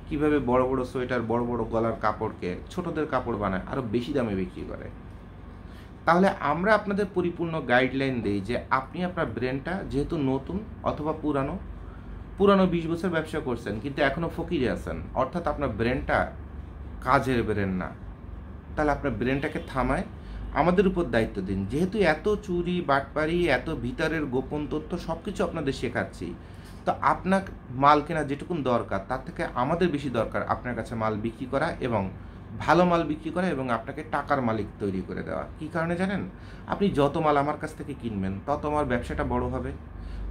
কিভাবে বড় বড় সোয়েটার, বড় বড় গলার কাপড়কে ছোটদের কাপড় বানায়, আরও বেশি দামে বিক্রি করে। তাহলে আমরা আপনাদের পরিপূর্ণ গাইডলাইন দিই যে আপনি আপনার ব্রেনটা, যেহেতু নতুন অথবা পুরানো 20 বছর ব্যবসা করছেন কিন্তু এখনও ফকিরে আছেন, অর্থাৎ আপনার ব্রেনটা কাজের ব্রেন না, তাহলে আপনার ব্রেনটাকে থামায় আমাদের উপর দায়িত্ব দিন। যেহেতু এত চুরি বাটপারি, এত ভিতরের গোপন তথ্য সব কিছু আপনাদের শেখাচ্ছি, তো আপনার মাল কেনা যেটুকুন দরকার তার থেকে আমাদের বেশি দরকার আপনার কাছে মাল বিক্রি করা, এবং ভালো মাল বিক্রি করা, এবং আপনাকে টাকার মালিক তৈরি করে দেওয়া। কী কারণে জানেন? আপনি যত মাল আমার কাছ থেকে কিনবেন তত আমার ব্যবসাটা বড় হবে।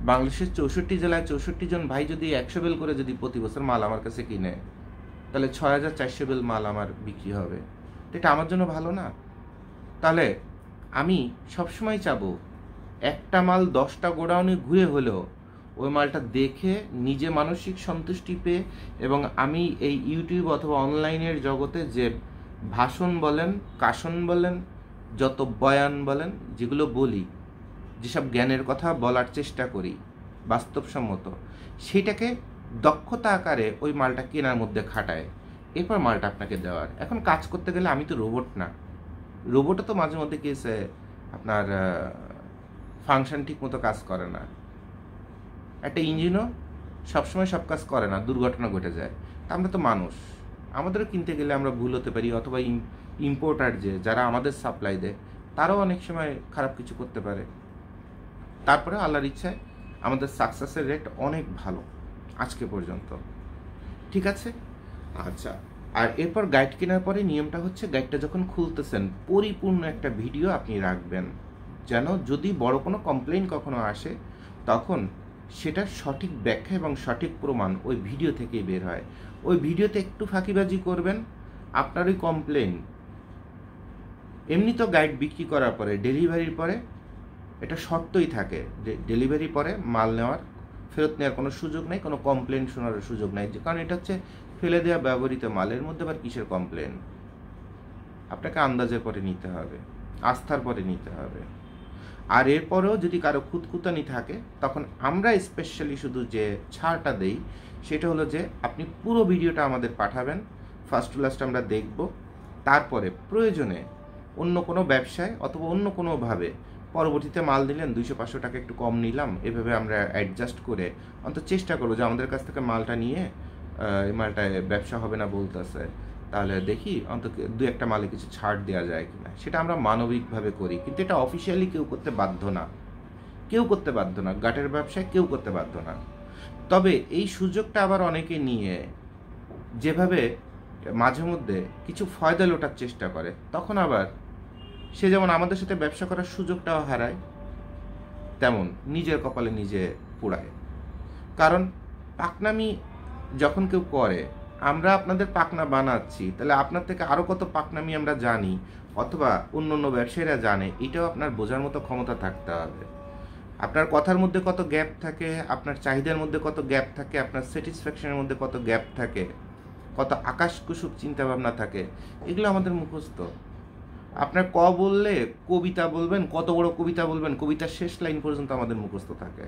বাংলাদেশের 64 জেলায় 64 জন ভাই যদি 100 বেল করে যদি প্রতি বছর মাল আমার কাছে কিনে, তাহলে 6400 বেল মাল আমার বিক্রি হবে। এটা আমার জন্য ভালো না? তাহলে আমি সবসময় চাবো একটা মাল 10টা গোডাউনে ঘুরে হলেও ওই মালটা দেখে নিজে মানসিক সন্তুষ্টি পেয়ে, এবং আমি এই ইউটিউব অথবা অনলাইনের জগতে যে ভাষণ বলেন, কাশন বলেন, যত বয়ান বলেন, যেগুলো বলি, যেসব জ্ঞানের কথা বলার চেষ্টা করি বাস্তবসম্মত, সেটাকে দক্ষতা আকারে ওই মালটা কেনার মধ্যে খাটায়, এরপর মালটা আপনাকে দেওয়ার। এখন কাজ করতে গেলে আমি তো রোবট না। রোবটও তো মাঝে মধ্যে কেসে আপনার ফাংশন ঠিক মতো কাজ করে না, একটা ইঞ্জিনও সবসময় সব কাজ করে না, দুর্ঘটনা ঘটে যায়। তা আমরা তো মানুষ, আমাদেরও কিনতে গেলে আমরা ভুল হতে পারি, অথবা ইম্পোর্টার যারা আমাদের সাপ্লাই দেয় তারাও অনেক সময় খারাপ কিছু করতে পারে। তারপরে আল্লাহর ইচ্ছায় আমাদের সাকসেসের রেট অনেক ভালো আজকে পর্যন্ত। ঠিক আছে? আচ্ছা, আর এরপর গাইড কেনার পরে নিয়মটা হচ্ছে, গাইডটা যখন খুলতেছেন পরিপূর্ণ একটা ভিডিও আপনি রাখবেন, যেন যদি বড় কোনো কমপ্লেইন কখনো আসে তখন সেটার সঠিক ব্যাখ্যা এবং সঠিক প্রমাণ ওই ভিডিও থেকেই বের হয়। ওই ভিডিওতে একটু ফাঁকিবাজি করবেন, আপনার ওই কমপ্লেইন, এমনি তো গাইড বিক্রি করার পরে ডেলিভারির পরে এটা শর্তই থাকে যে ডেলিভারি পরে মাল নেওয়ার, ফেরত নেওয়ার কোনো সুযোগ নেই, কোনো কমপ্লেন শোনার সুযোগ নেই, কারণ এটা হচ্ছে ফেলে দেওয়া ব্যবহৃত মালের মধ্যে আবার কিসের কমপ্লেন। আপনাকে আন্দাজের পরে নিতে হবে, আস্থার পরে নিতে হবে। আর এরপরেও যদি কারো খুঁতখুঁতানি থাকে তখন আমরা স্পেশালি শুধু যে ছাড়টা দেই সেটা হলো যে আপনি পুরো ভিডিওটা আমাদের পাঠাবেন, ফার্স্ট টু লাস্ট আমরা দেখব, তারপরে প্রয়োজনে অন্য কোনো ব্যবসায় অথবা অন্য কোনোভাবে পরবর্তীতে মাল দিলেন 200-500 টাকা একটু কম নিলাম, এভাবে আমরা অ্যাডজাস্ট করে অন্তত চেষ্টা করবো যে আমাদের কাছ থেকে মালটা নিয়ে এই মালটায় ব্যবসা হবে না বলতেছে, তাহলে দেখি অন্তত 2-1 মালে কিছু ছাড় দেওয়া যায় কিনা। সেটা আমরা মানবিকভাবে করি, কিন্তু এটা অফিসিয়ালি কেউ করতে বাধ্য না, কেউ করতে বাধ্য না, গাটের ব্যবসায় কেউ করতে বাধ্য না। তবে এই সুযোগটা আবার অনেকে নিয়ে যেভাবে মাঝে মধ্যে কিছু ফয়দা লোটার চেষ্টা করে, তখন আবার সে যেমন আমাদের সাথে ব্যবসা করার সুযোগটাও হারায়, তেমন নিজের কপালে নিজে পোড়ায়। কারণ পাকনামি যখন কেউ করে, আমরা আপনাদের পাকনা বানাচ্ছি, তাহলে আপনার থেকে আরও কত পাকনামি আমরা জানি অথবা অন্য অন্য ব্যবসায়ীরা জানে, এটাও আপনার বোঝার মতো ক্ষমতা থাকতে হবে। আপনার কথার মধ্যে কত গ্যাপ থাকে, আপনার চাহিদার মধ্যে কত গ্যাপ থাকে, আপনার স্যাটিসফ্যাকশনের মধ্যে কত গ্যাপ থাকে, কত আকাশকুসুক চিন্তাভাবনা থাকে, এগুলো আমাদের মুখস্থ। আপনার বললে কবিতা বলবেন, কত বড় কবিতা বলবেন, কবিতার শেষ লাইন পর্যন্ত আমাদের মুখস্থ থাকে।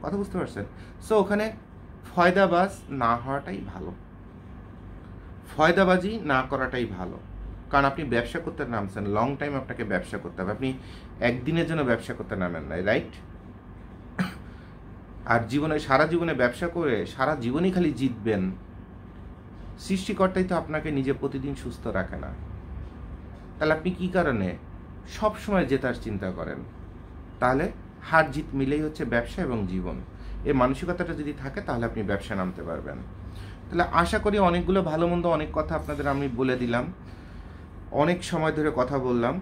কথা বুঝতে পারছেন? সো ওখানে ফয়দাবাজ না হওয়াটাই ভালো, ফয়দাবাজি না করাটাই ভালো। কারণ আপনি ব্যবসা করতে নামছেন, লং টাইম আপনাকে ব্যবসা করতে হবে, আপনি একদিনের জন্য ব্যবসা করতে নামেন নাই, রাইট? আর জীবনে সারা জীবনে ব্যবসা করে সারা জীবনই খালি জিতবেন, সৃষ্টিকর্তাই তো আপনাকে নিজে প্রতিদিন সুস্থ রাখে না। তাহলে আপনি কী কারণে সব সময় জেতার চিন্তা করেন? তাহলে হার জিত মিলেই হচ্ছে ব্যবসা এবং জীবন। এই মানসিকতাটা যদি থাকে তাহলে আপনি ব্যবসা নামতে পারবেন। তাহলে আশা করি অনেকগুলো ভালো মন্দ অনেক কথা আপনাদের আমি বলে দিলাম, অনেক সময় ধরে কথা বললাম।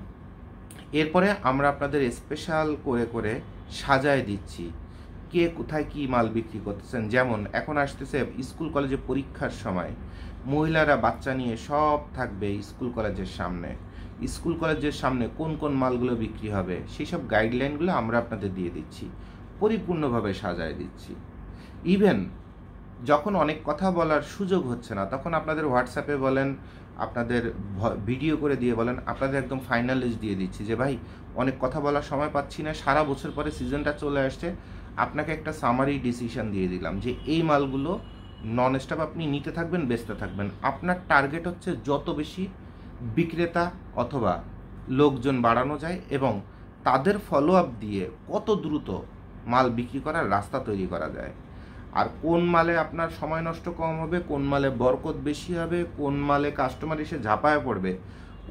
এরপরে আমরা আপনাদের স্পেশাল করে করে সাজায় দিচ্ছি কে কোথায় কী মাল বিক্রি করতেছেন। যেমন এখন আসতেছে স্কুল কলেজে পরীক্ষার সময়, মহিলারা বাচ্চা নিয়ে সব থাকবে স্কুল কলেজের সামনে, স্কুল কলেজের সামনে কোন কোন মালগুলো বিক্রি হবে সেই সব গাইডলাইনগুলো আমরা আপনাদের দিয়ে দিচ্ছি, পরিপূর্ণভাবে সাজায় দিচ্ছি। ইভেন যখন অনেক কথা বলার সুযোগ হচ্ছে না, তখন আপনাদের হোয়াটসঅ্যাপে বলেন, আপনাদের ভিডিও করে দিয়ে বলেন, আপনাদের একদম ফাইনাল লিস্ট দিয়ে দিচ্ছি যে ভাই অনেক কথা বলার সময় পাচ্ছি না, সারা বছর পরে সিজনটা চলে আসছে, আপনাকে একটা সামারি ডিসিশন দিয়ে দিলাম যে এই মালগুলো নন স্টপ আপনি নিতে থাকবেন, বেচতে থাকবেন। আপনার টার্গেট হচ্ছে যত বেশি বিক্রেতা অথবা লোকজন বাড়ানো যায় এবং তাদের ফলো আপ দিয়ে কত দ্রুত মাল বিক্রি করার রাস্তা তৈরি করা যায়। আর কোন মালে আপনার সময় নষ্ট কম হবে, কোন মালে বরকত বেশি হবে, কোন মালে কাস্টমার এসে ঝাঁপায় পড়বে,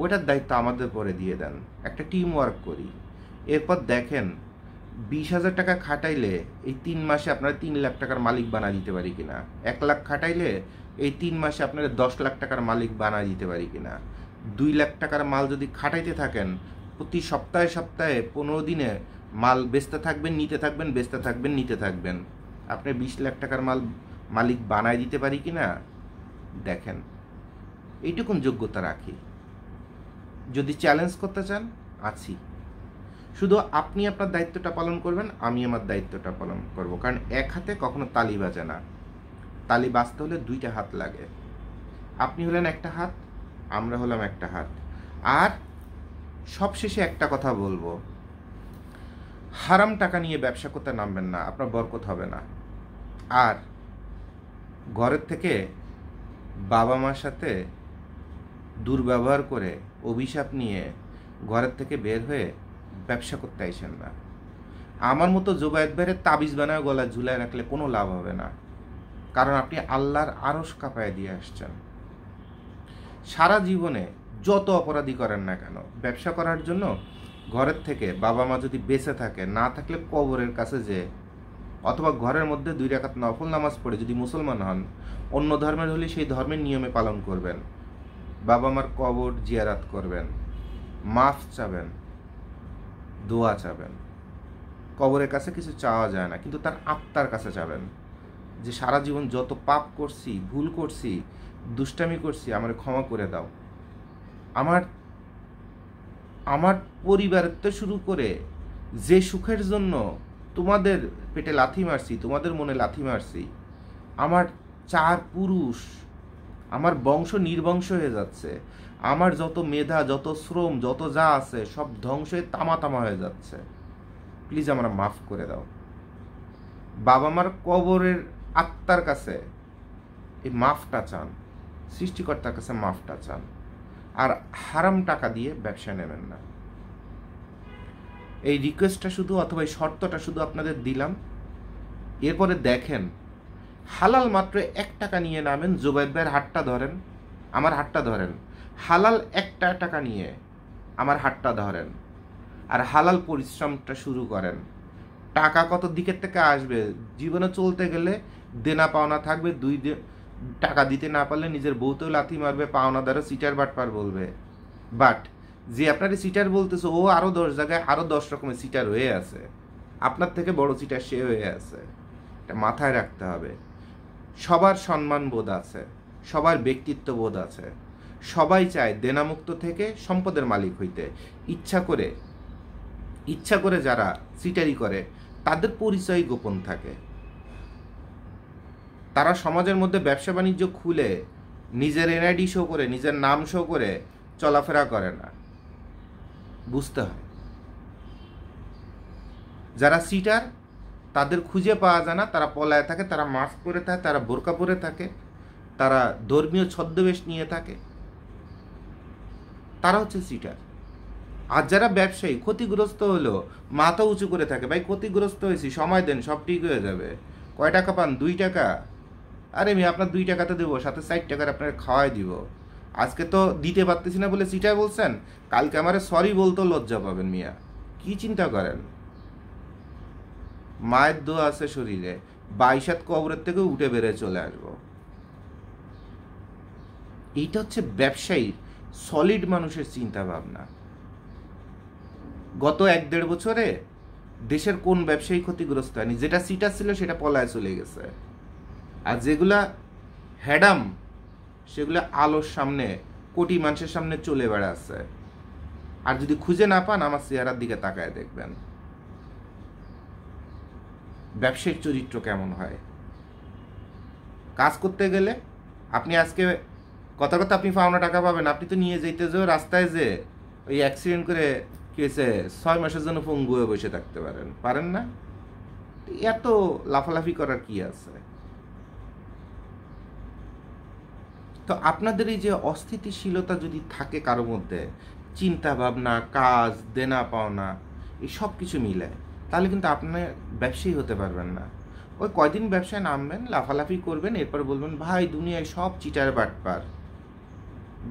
ওইটার দায়িত্ব আমাদের পরে দিয়ে দেন, একটা টিম ওয়ার্ক করি। এরপর দেখেন 20,000 টাকা খাটাইলে এই 3 মাসে আপনারা 3 লাখ টাকার মালিক বানা দিতে পারি কিনা, 1 লাখ খাটাইলে এই 3 মাসে আপনারা 10 লাখ টাকার মালিক বানা দিতে পারি কিনা। 2 লাখ টাকার মাল যদি খাটাইতে থাকেন, প্রতি সপ্তাহে সপ্তাহে 15 দিনে মাল বেচতে থাকবেন, নিতে থাকবেন, বেচতে থাকবেন, নিতে থাকবেন, আপনি 20 লাখ টাকার মালিক বানায় দিতে পারি কিনা দেখেন। এইটুকুন যোগ্যতা রাখি। যদি চ্যালেঞ্জ করতে চান আছি, শুধু আপনি আপনার দায়িত্বটা পালন করবেন, আমি আমার দায়িত্বটা পালন করব। কারণ এক হাতে কখনো তালি বাজে না, তালি বাজতে হলে 2টা হাত লাগে। আপনি হলেন একটা হাত, আমরা হলাম একটা হাত। আর সবশেষে একটা কথা বলবো, হারাম টাকা নিয়ে ব্যবসা করতে নামবেন না, আপনার বরকত হবে না। আর ঘরের থেকে বাবা মার সাথে দুর্ব্যবহার করে অভিশাপ নিয়ে ঘরের থেকে বের হয়ে ব্যবসা করতে আইসেন না। আমার মতো জোবায়েত ভাইয়ের তাবিজ বানায় গলায় ঝুলায় রাখলে কোনো লাভ হবে না, কারণ আপনি আল্লাহর আরশ কাঁপায় দিয়ে আসছেন। সারা জীবনে যত অপরাধী করেন না কেন, ব্যবসা করার জন্য ঘরের থেকে বাবা মা যদি বেঁচে থাকে, না থাকলে কবরের কাছে যে অথবা ঘরের মধ্যে 2 রাকাত নফল নামাজ পড়ে যদি মুসলমান হন, অন্য ধর্মের হলে সেই ধর্মের নিয়মে পালন করবেন, বাবা মার কবর জিয়ারাত করবেন, মাফ চাবেন, দোয়া চাবেন। কবরের কাছে কিছু চাওয়া যায় না, কিন্তু তার আত্মার কাছে চাবেন যে সারা জীবন যত পাপ করছি, ভুল করছি, দুষ্টামি করছি, আমার ক্ষমা করে দাও। আমার পরিবারের তো শুরু করে যে সুখের জন্য তোমাদের পেটে লাথি মারছি, তোমাদের মনে লাথি মারছি, আমার 4 পুরুষ, আমার বংশ নির্বংশ হয়ে যাচ্ছে, আমার যত মেধা, যত শ্রম, যত যা আছে সব ধ্বংস হয়ে তামা তামা হয়ে যাচ্ছে। প্লিজ আমরা মাফ করে দাও। বাবা মার কবরের আত্মার কাছে এই মাফটা চান, সৃষ্টিকর্তার কাছে মাফটা চান। আর হারাম টাকা দিয়ে ব্যবসা নেবেন না। এই রিকোয়েস্টটা শুধু অথবা এই শর্তটা শুধু আপনাদের দিলাম। এরপরে দেখেন, হালাল মাত্র 1 টাকা নিয়ে নামেন, জোবায়েদ ভাইয়ের হাতটা ধরেন, আমার হাতটা ধরেন, হালাল 1 টাকা নিয়ে আমার হাতটা ধরেন, আর হালাল পরিশ্রমটা শুরু করেন। টাকা কত দিকের থেকে আসবে, জীবনে চলতে গেলে দেনা পাওনা থাকবে, 2 টাকা দিতে না পারলে নিজের বউতেও লাথি মারবে, পাওনাদারও সিটার বাটপার বলবে। বাট যে আপনার সিটার বলতেছে, ও আরও 10 জায়গায় আরও 10 রকমের সিটার হয়ে আছে, আপনার থেকে বড় সিটার সে হয়ে আছে। এটা মাথায় রাখতে হবে। সবার সম্মান বোধ আছে, সবার ব্যক্তিত্ব বোধ আছে, সবাই চায় দেনামুক্ত থেকে সম্পদের মালিক হইতে। ইচ্ছা করে যারা সিটারি করে তাদের পরিচয় গোপন থাকে। তারা সমাজের মধ্যে ব্যবসা বাণিজ্য খুলে নিজের এনআইডি শো করে, নিজের নাম শো করে চলাফেরা করে না, বুঝতে হয়। যারা সিটার তাদের খুঁজে পাওয়া যায় না, তারা পলায় থাকে, তারা মাস্ক পরে থাকে, তারা বোরকা পরে থাকে, তারা ধর্মীয় ছদ্মবেশ নিয়ে থাকে, তারা হচ্ছে সিটার। আর যারা ব্যবসায়ী ক্ষতিগ্রস্ত হলো মাথা উঁচু করে থাকে, ভাই ক্ষতিগ্রস্ত হয়েছি, সময় দেন, সব ঠিক হয়ে যাবে। কয় টাকা পান? 2 টাকা। আরে আমি আপনার 2 টাকাতে দেবো, সাথে 60 টাকার আপনার খাওয়াই দিব। আজকে তো দিতে পারতেছি না বলে সিটাই বলছেন, কালকে আমারে সরি বলতেও লজ্জা পাবেন মিয়া। কি চিন্তা করেন? মায়ের দোয়া আছে শরীরে, 22 হাত কবরের থেকে উঠে বেড়ে চলে আসবো। এইটা হচ্ছে ব্যবসায়ী সলিড মানুষের চিন্তা ভাবনা। গত 1-1.5 বছরে দেশের কোন ব্যবসায়ী ক্ষতিগ্রস্ত হয়নি? যেটা সিটার ছিল সেটা পলায় চলে গেছে, আর যেগুলা হ্যাডাম সেগুলো আলোর সামনে, কোটি মানুষের সামনে চলে বেড়াচ্ছে। আর যদি খুঁজে না পান, আমার চেহারার দিকে তাকায় দেখবেন ব্যবসায়িক চরিত্র কেমন হয়। কাজ করতে গেলে আপনি আজকে কথা কথা আপনি পাওনা টাকা পাবেন, আপনি তো নিয়ে যেতে যে রাস্তায় যে ওই অ্যাক্সিডেন্ট করে কি হয়েছে 6 মাসের জন্য পঙ্গু হয়ে বসে থাকতে পারেন না? এত লাফালাফি করার কি আছে? তো আপনাদের এই যে অস্থিতিশীলতা যদি থাকে কারোর মধ্যে, চিন্তা ভাবনা, কাজ, দেনা পাওনা, এই সব কিছু মিলে, তাহলে কিন্তু আপনি ব্যবসায়ী হতে পারবেন না। ওই কয়দিন ব্যবসায় নামবেন, লাফালাফি করবেন, এরপর বলবেন ভাই দুনিয়ায় সব চিটার বাটপার,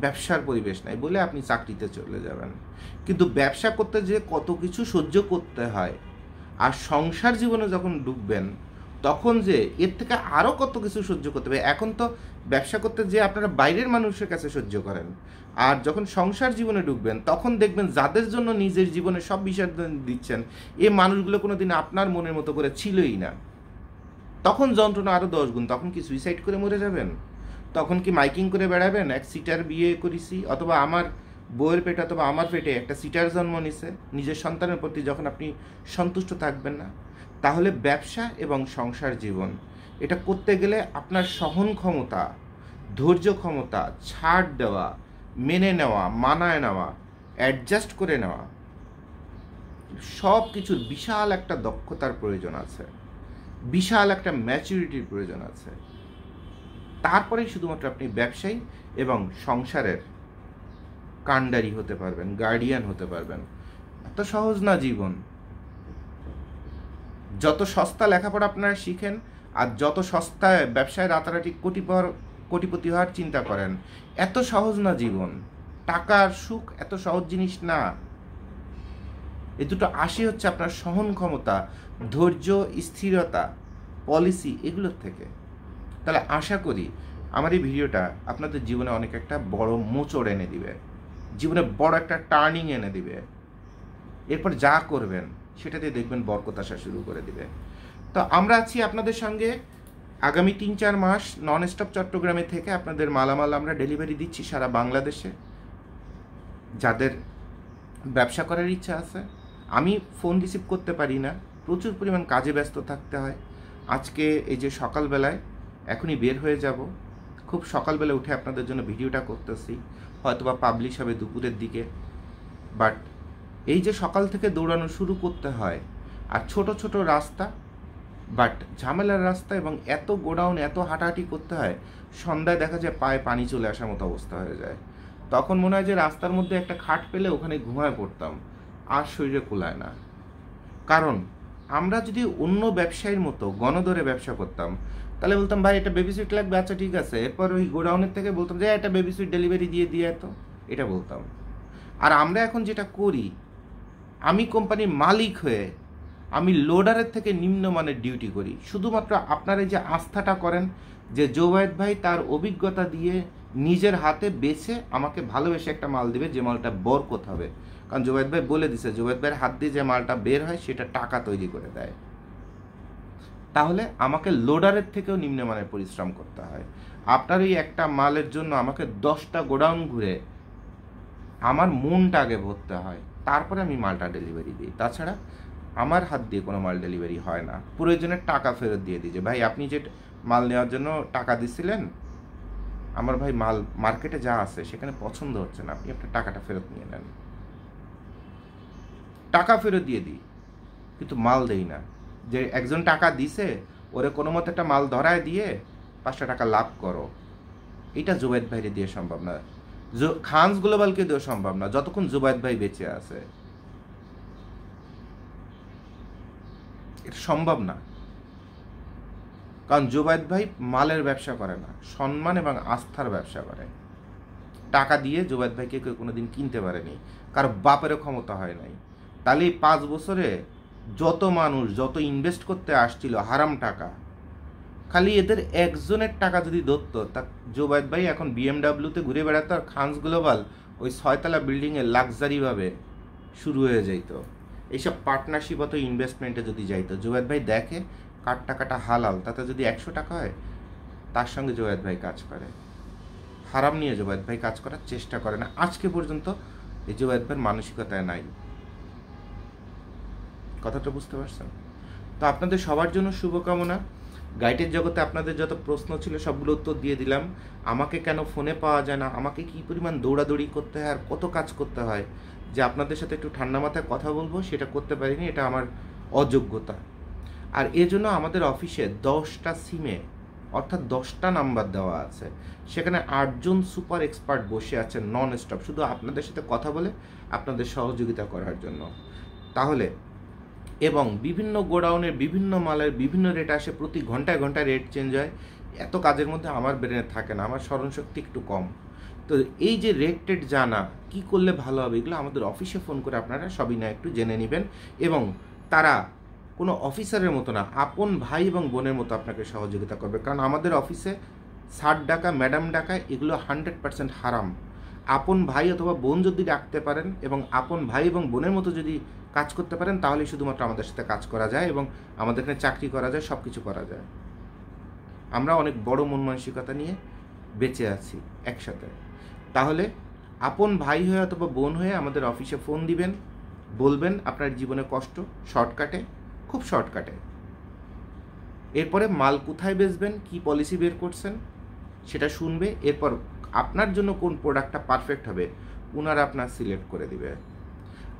ব্যবসার পরিবেশ নাই বলে আপনি চাকরিতে চলে যাবেন। কিন্তু ব্যবসা করতে যে কত কিছু সহ্য করতে হয়, আর সংসার জীবনে যখন ঢুকবেন তখন যে এর থেকে আরও কত কিছু সহ্য করতে হবে। এখন তো ব্যবসা করতে যে আপনারা বাইরের মানুষের কাছে সহ্য করেন, আর যখন সংসার জীবনে ঢুকবেন তখন দেখবেন যাদের জন্য নিজের জীবনে সব বিসর্জন দিচ্ছেন, এই মানুষগুলো কোনো দিন আপনার মনের মতো করে ছিলই না। তখন যন্ত্রণা আরও 10 গুণ। তখন কি সুইসাইড করে মরে যাবেন? তখন কি মাইকিং করে বেড়াবেন এক সিটার বিয়ে করেছি, অথবা আমার বউয়ের পেটে অথবা আমার পেটে একটা সিটার জন্ম নিছে, নিজের সন্তানের প্রতি যখন আপনি সন্তুষ্ট থাকবেন না? তাহলে ব্যবসা এবং সংসার জীবন এটা করতে গেলে আপনার সহন ক্ষমতা, ধৈর্য ক্ষমতা, ছাড় দেওয়া, মেনে নেওয়া, মানায় নেওয়া, অ্যাডজাস্ট করে নেওয়া, সব কিছুর বিশাল একটা দক্ষতার প্রয়োজন আছে, বিশাল একটা ম্যাচুরিটির প্রয়োজন আছে। তারপরেই শুধুমাত্র আপনি ব্যবসায়ী এবং সংসারের কাণ্ডারি হতে পারবেন, গার্ডিয়ান হতে পারবেন। এত সহজ না জীবন। যত সস্তা লেখাপড়া আপনারা শিখেন আর যত সস্তায় ব্যবসায় রাতারাতি কোটিপতি হওয়ার চিন্তা করেন, এত সহজ না জীবন। টাকার সুখ এত সহজ জিনিস না। এ দুটো আসে হচ্ছে আপনার সহন ক্ষমতা, ধৈর্য, স্থিরতা, পলিসি, এগুলোর থেকে। তাহলে আশা করি আমার এই ভিডিওটা আপনাদের জীবনে অনেক একটা বড় মোচড় এনে দিবে, জীবনে বড় একটা টার্নিং এনে দিবে। এরপর যা করবেন সেটাতে দেখবেন বরকত আসা শুরু করে দিবে। তো আমরা আছি আপনাদের সঙ্গে আগামী 3-4 মাস নন স্টপ চট্টগ্রামে থেকে আপনাদের মালামাল আমরা ডেলিভারি দিচ্ছি সারা বাংলাদেশে। যাদের ব্যবসা করার ইচ্ছা আছে, আমি ফোন রিসিভ করতে পারি না, প্রচুর পরিমাণ কাজে ব্যস্ত থাকতে হয়। আজকে এই যে সকালবেলায় এখনই বের হয়ে যাব, খুব সকালবেলা উঠে আপনাদের জন্য ভিডিওটা করতেছি, হয়তোবা পাবলিশ হবে দুপুরের দিকে। বাট এই যে সকাল থেকে দৌড়ানো শুরু করতে হয়, আর ছোট ছোট রাস্তা, বাট ঝামেলার রাস্তা, এবং এত গোডাউন, এত হাঁটাহাঁটি করতে হয়, সন্ধ্যায় দেখা যায় পায়ে পানি চলে আসার মতো অবস্থা হয়ে যায়। তখন মনে হয় যে রাস্তার মধ্যে একটা খাট পেলে ওখানে ঘুমায় পড়তাম, আর শরীরে কুলায় না। কারণ আমরা যদি অন্য ব্যবসায়ীর মতো গণদরে ব্যবসা করতাম, তাহলে বলতাম ভাই এটা বেবি সুইট লাগবে, আচ্ছা ঠিক আছে, এরপর ওই গোডাউনের থেকে বলতাম যে এটা বেবি সুইট ডেলিভারি দিয়ে এত, এটা বলতাম। আর আমরা এখন যেটা করি, আমি কোম্পানির মালিক হয়ে আমি লোডারের থেকে নিম্নমানের ডিউটি করি। শুধুমাত্র আপনারা যে আস্থাটা করেন যে জোবায়েদ ভাই তার অভিজ্ঞতা দিয়ে নিজের হাতে বেছে আমাকে ভালোবেসে একটা মাল দিবে, যে মালটা বরকত হবে। কারণ জোবায়েদ ভাই বলে দিছে, জোবায়েদ ভাইয়ের হাত দিয়ে যে মালটা বের হয় সেটা টাকা তৈরি করে দেয়। তাহলে আমাকে লোডারের থেকেও নিম্নমানের পরিশ্রম করতে হয়। আপনার এই একটা মালের জন্য আমাকে 10টা গোডাউন ঘুরে আমার মনটা আগে ভরতে হয়, তারপরে আমি মালটা ডেলিভারি দিই। তাছাড়া আমার হাত দিয়ে কোনো মাল ডেলিভারি হয় না। প্রয়োজনে টাকা ফেরত দিয়ে দিই, যে ভাই আপনি যে মাল নেওয়ার জন্য টাকা দিছিলেন, আমার ভাই মাল মার্কেটে যা আছে সেখানে পছন্দ হচ্ছে না, আপনি আপনার টাকাটা ফেরত নিয়ে নেন। টাকা ফেরত দিয়ে দিই, কিন্তু মাল দেই না। যে একজন টাকা দিছে, ওরে কোনো মতো একটা মাল ধরায় দিয়ে 5টা টাকা লাভ করো, এটা জুবায়েদ ভাইরে দিয়ে সম্ভব না, খানস গ্লোবালকে দেওয়া সম্ভব না যতক্ষণ জুবায়েদ ভাই বেঁচে আছে। এটা সম্ভব না। কারণ জুবায়েদ ভাই মালের ব্যবসা করে না, সম্মান এবং আস্থার ব্যবসা করে। টাকা দিয়ে জুবায়েদ ভাইকে কেউ কোনোদিন কিনতে পারেনি, কারো বাপেরও ক্ষমতা হয় নাই। তাহলে এই 5 বছরে যত মানুষ যত ইনভেস্ট করতে আসছিল হারাম টাকা, খালি এদের একজনের টাকা যদি ধরতো, তা জুবায়েদ ভাই এখন বিএমডাব্লিউতে ঘুরে বেড়াতো, আর খানস গ্লোবাল ওই 6তলা বিল্ডিংয়ে লাক্সারিভাবে শুরু হয়ে যাইত। এইসব পার্টনারশিপ অত ইনভেস্টমেন্টে যদি যাইতো, জুবায়েদ ভাই দেখে কার টাকাটা হালাল, তাতে যদি 100 টাকা হয় তার সঙ্গে জুবায়েদ ভাই কাজ করে। হারাম নিয়ে জুবায়েদ ভাই কাজ করার চেষ্টা করে না, আজকে পর্যন্ত এই জুবায়েদ ভাইয়ের মানসিকতায় নাই। কথাটা বুঝতে পারছেন? তো আপনাদের সবার জন্য শুভকামনা। গাইডের জগতে আপনাদের যত প্রশ্ন ছিল সবগুলো উত্তর দিয়ে দিলাম। আমাকে কেন ফোনে পাওয়া যায় না, আমাকে কী পরিমাণ দৌড়াদৌড়ি করতে হয় আর কত কাজ করতে হয় যে আপনাদের সাথে একটু ঠান্ডা মাথায় কথা বলবো, সেটা করতে পারিনি, এটা আমার অযোগ্যতা। আর এজন্য আমাদের অফিসে 10টা সিমে অর্থাৎ 10টা নাম্বার দেওয়া আছে, সেখানে 8জন সুপার এক্সপার্ট বসে আছেন নন স্টপ, শুধু আপনাদের সাথে কথা বলে আপনাদের সহযোগিতা করার জন্য। তাহলে এবং বিভিন্ন গোডাউনের বিভিন্ন মালের বিভিন্ন রেট আসে, প্রতি ঘন্টায় ঘন্টায় রেট চেঞ্জ হয়। এত কাজের মধ্যে আমার ব্রেনে থাকে না, আমার স্মরণশক্তি একটু কম। তো এই যে রেট টেট জানা, কি করলে ভালো হবে, এগুলো আমাদের অফিসে ফোন করে আপনারা সবই না একটু জেনে নেবেন। এবং তারা কোনো অফিসারের মতো না, আপন ভাই এবং বোনের মতো আপনাকে সহযোগিতা করবে। কারণ আমাদের অফিসে স্যার ডাকা, ম্যাডাম ডাকা, এগুলো 100% হারাম। আপন ভাই অথবা বোন যদি ডাকতে পারেন এবং আপন ভাই এবং বোনের মতো যদি কাজ করতে পারেন, তাহলেই শুধুমাত্র আমাদের সাথে কাজ করা যায় এবং আমাদের এখানে চাকরি করা যায়, সব কিছু করা যায়। আমরা অনেক বড় মন মানসিকতা নিয়ে বেঁচে আছি একসাথে। তাহলে আপন ভাই হয়ে অথবা বোন হয়ে আমাদের অফিসে ফোন দিবেন, বলবেন আপনার জীবনে কষ্ট, শর্টকাটে, খুব শর্টকাটে। এরপরে মাল কোথায় বেচবেন, কি পলিসি বের করছেন সেটা শুনবে। এরপর আপনার জন্য কোন প্রোডাক্টটা পারফেক্ট হবে ওনারা আপনার সিলেক্ট করে দিবে।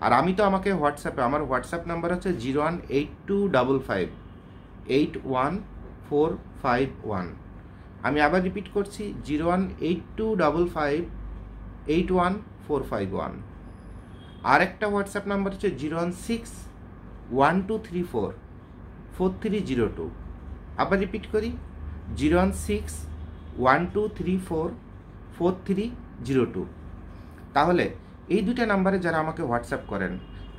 আর আমি তো আমাকে হোয়াটসঅ্যাপে, আমার হোয়াটসঅ্যাপ নাম্বার হচ্ছে 0182558141। আমি আবার রিপিট করছি 0182558141। আর একটা হোয়াটসঅ্যাপ নাম্বার হচ্ছে 01612344302। আবার রিপিট করি 01612344302। তাহলে এই দুটো নাম্বারে যারা আমাকে হোয়াটসঅ্যাপ করেন,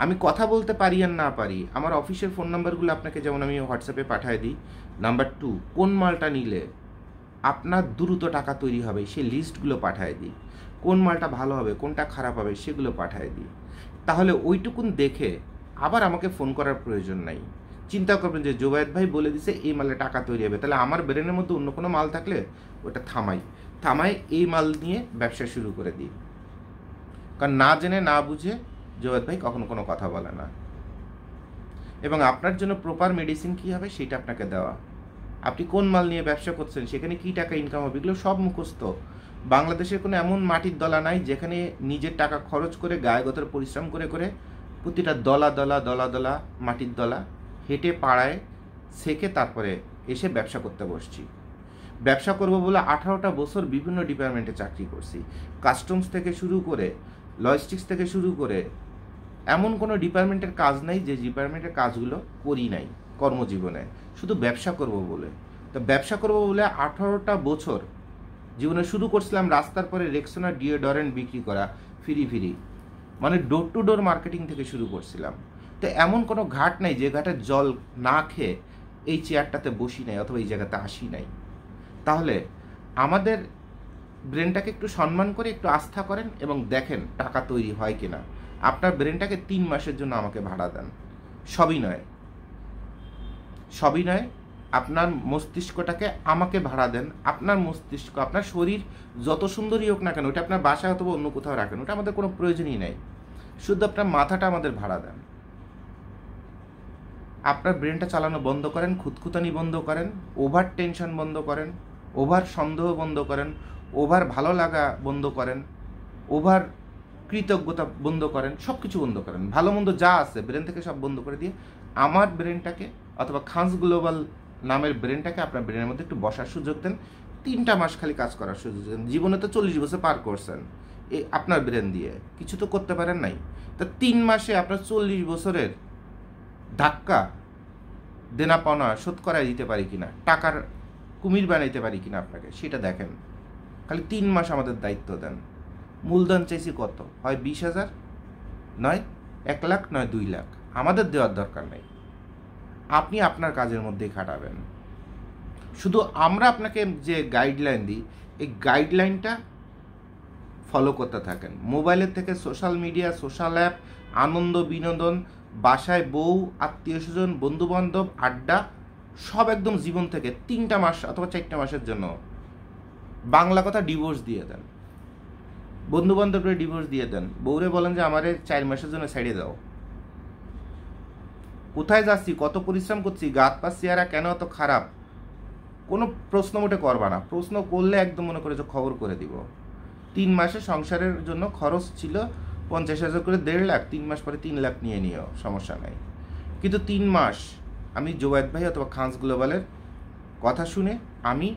আমি কথা বলতে পারি আর না পারি, আমার অফিসের ফোন নাম্বারগুলো আপনাকে যেমন আমি হোয়াটসঅ্যাপে পাঠিয়ে দিই। নাম্বার 2, কোন মালটা নিলে আপনার দ্রুত টাকা তৈরি হবে সেই লিস্টগুলো পাঠিয়ে দিই। কোন মালটা ভালো হবে, কোনটা খারাপ হবে সেগুলো পাঠিয়ে দিই। তাহলে ওইটুকুন দেখে আবার আমাকে ফোন করার প্রয়োজন নাই। চিন্তা করবেন যে জোবায়েদ ভাই বলে দিছে এই মালে টাকা তৈরি হবে, তাহলে আমার ব্রেনের মধ্যে অন্য কোনো মাল থাকলে ওটা থামাই এই মাল নিয়ে ব্যবসা শুরু করে দিই। কারণ না জেনে না বুঝে জোবায়েদ ভাই কখনো কোনো কথা বলে না। এবং আপনার জন্য প্রপার মেডিসিন কী হবে সেটা আপনাকে দেওয়া। আপনি কোন মাল নিয়ে ব্যবসা করছেন, সেখানে কী টাকা ইনকাম হবে, এগুলো সব মুখস্থ। বাংলাদেশের কোনো এমন মাটির দলা নাই যেখানে নিজের টাকা খরচ করে গায়ে গতরে পরিশ্রম করে করে প্রতিটা দলা দলা দলা দলা মাটির দলা হেঁটে পাড়ায় শেখে তারপরে এসে ব্যবসা করতে বসছি। ব্যবসা করব বলে 18টা বছর বিভিন্ন ডিপার্টমেন্টে চাকরি করছি। কাস্টমস থেকে শুরু করে লজিস্টিক্স থেকে শুরু করে এমন কোনো ডিপার্টমেন্টের কাজ নাই যে ডিপার্টমেন্টের কাজগুলো করি নাই কর্মজীবনে, শুধু ব্যবসা করব বলে। তো ব্যবসা করব বলে 18টা বছর জীবনে শুরু করছিলাম রাস্তার পরে রেক্সোনা ডিওডোরেন্ট বিক্রি করা ফ্রি, মানে ডোর টু ডোর মার্কেটিং থেকে শুরু করছিলাম। তো এমন কোনো ঘাট নাই যে ঘাটের জল না খেয়ে এই চেয়ারটাতে বসি নাই অথবা এই জায়গাতে আসি নাই। তাহলে আমাদের ব্রেনটাকে একটু সম্মান করে একটু আস্থা করেন এবং দেখেন টাকা তৈরি হয় কিনা। আপনার ব্রেনটাকে 3 মাসের জন্য আমাকে ভাড়া দেন, সবই নয়, আপনার মস্তিষ্কটাকে আমাকে ভাড়া দেন। আপনার মস্তিষ্ক, আপনার শরীর যত সুন্দরই হোক না কেন, ওটা আপনার বাসায় অথবা অন্য কোথাও রাখেন, ওটা আমাদের কোনো প্রয়োজনই নাই। শুধু আপনার মাথাটা আমাদের ভাড়া দেন। আপনার ব্রেনটা চালানো বন্ধ করেন, খুঁতখুতানি বন্ধ করেন, ওভার টেনশন বন্ধ করেন, ওভার সন্দেহ বন্ধ করেন, ওভার ভালো লাগা বন্ধ করেন, ওভার কৃতজ্ঞতা বন্ধ করেন, সব কিছু বন্ধ করেন। ভালো মন্দ যা আছে ব্রেন থেকে সব বন্ধ করে দিয়ে আমার ব্রেনটাকে অথবা খান্স গ্লোবাল নামের ব্রেনটাকে আপনার ব্রেনের মধ্যে একটু বসার সুযোগ দেন। 3টা মাস খালি কাজ করার সুযোগ দেন। জীবনে তো 40 বছর পার করছেন আপনার ব্রেন দিয়ে, কিছু তো করতে পারেন নাই। তো 3 মাসে আপনার 40 বছরের ধাক্কা দেনা পাওনা শোধ করাই দিতে পারি কিনা, টাকার কুমির বানাইতে পারি কিনা আপনাকে সেটা দেখেন। খালি 3 মাস আমাদের দায়িত্ব দেন। মূলধন চাইছি কত, হয় 20,000, নয় 1 লাখ, নয় 2 লাখ, আমাদের দেওয়ার দরকার নেই। আপনি আপনার কাজের মধ্যেই খাটাবেন। শুধু আমরা আপনাকে যে গাইডলাইন দিই এই গাইডলাইনটা ফলো করতে থাকেন। মোবাইলের থেকে সোশ্যাল মিডিয়া, সোশ্যাল অ্যাপ, আনন্দ বিনোদন, বাসায় বউ, আত্মীয় স্বজন, বন্ধুবান্ধব, আড্ডা, সব একদম জীবন থেকে 3টা মাস অথবা 4টা মাসের জন্য বাংলা কথা ডিভোর্স দিয়ে দেন। বন্ধুবান্ধবরে ডিভোর্স দিয়ে দেন। বউরে বলেন যে আমারে 4 মাসের জন্য ছেড়ে দাও। কোথায় যাচ্ছি, কত পরিশ্রম করছি, গাত পা চেহারা কেন এত খারাপ, কোনো প্রশ্ন মোটে করবা না, প্রশ্ন করলে একদম মনে করে যে খবর করে দিব। 3 মাসে সংসারের জন্য খরচ ছিল 50,000 করে 1.5 লাখ, 3 মাস পরে 3 লাখ নিয়ে নিও, সমস্যা নাই। কিন্তু 3 মাস আমি জোবায়েদ ভাই অথবা খানস গ্লোবালের কথা শুনে আমি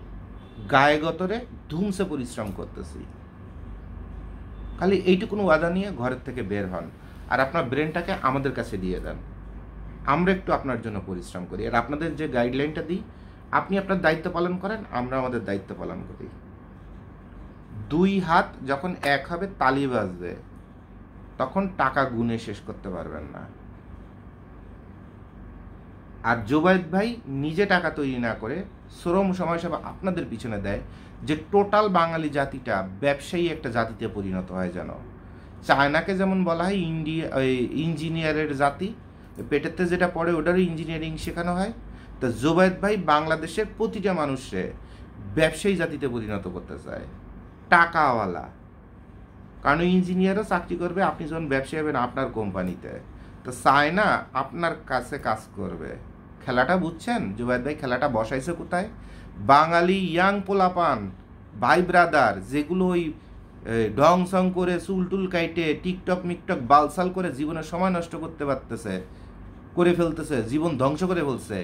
গায়ে গতরে ধুমসে পরিশ্রম করতেছি। খালি এইটুকুন ওয়াদা নিয়ে ঘরের থেকে বের হন, আর আপনার ব্রেনটাকে আমাদের কাছে দিয়ে দেন, আমরা একটু আপনার জন্য পরিশ্রম করি। আর আপনাদের যে গাইডলাইনটা দিই, আপনি আপনার দায়িত্ব পালন করেন, আমরা আমাদের দায়িত্ব পালন করি। 2 হাত যখন এক হবে, তালি বাজবে, তখন টাকা গুনে শেষ করতে পারবেন না। আর জোবায়েদ ভাই নিজে টাকা তৈরি না করে শ্রম সময় সব আপনাদের পিছনে দেয়, যে টোটাল বাঙালি জাতিটা ব্যবসায়ী একটা জাতিতে পরিণত হয়। যেন চায়নাকে যেমন বলা হয় ইঞ্জিনিয়ারের জাতি, পেটেতে যেটা পড়ে ওটারও ইঞ্জিনিয়ারিং শেখানো হয়, তো জোবায়েদ ভাই বাংলাদেশের প্রতিটা মানুষে ব্যবসায়ী জাতিতে পরিণত করতে চায়, টাকাওয়ালা। কারণ ইঞ্জিনিয়ারও চাকরি করবে আপনি যখন ব্যবসায়ী হবেন আপনার কোম্পানিতে, তো চায় না আপনার কাছে কাজ করবে। খেলাটা বুঝছেন? জুবায়েদ ভাই খেলাটা বসাইছে কোথায়? বাঙালি ইয়াং পোলাপান ভাই ব্রাদার যেগুলো ওই ঢং সং করে চুল টুল কাইটে টিকটক মিকটক বালসাল করে জীবনের সময় নষ্ট করতে পারতেছে, করে ফেলতেছে, জীবন ধ্বংস করে ফেলছে,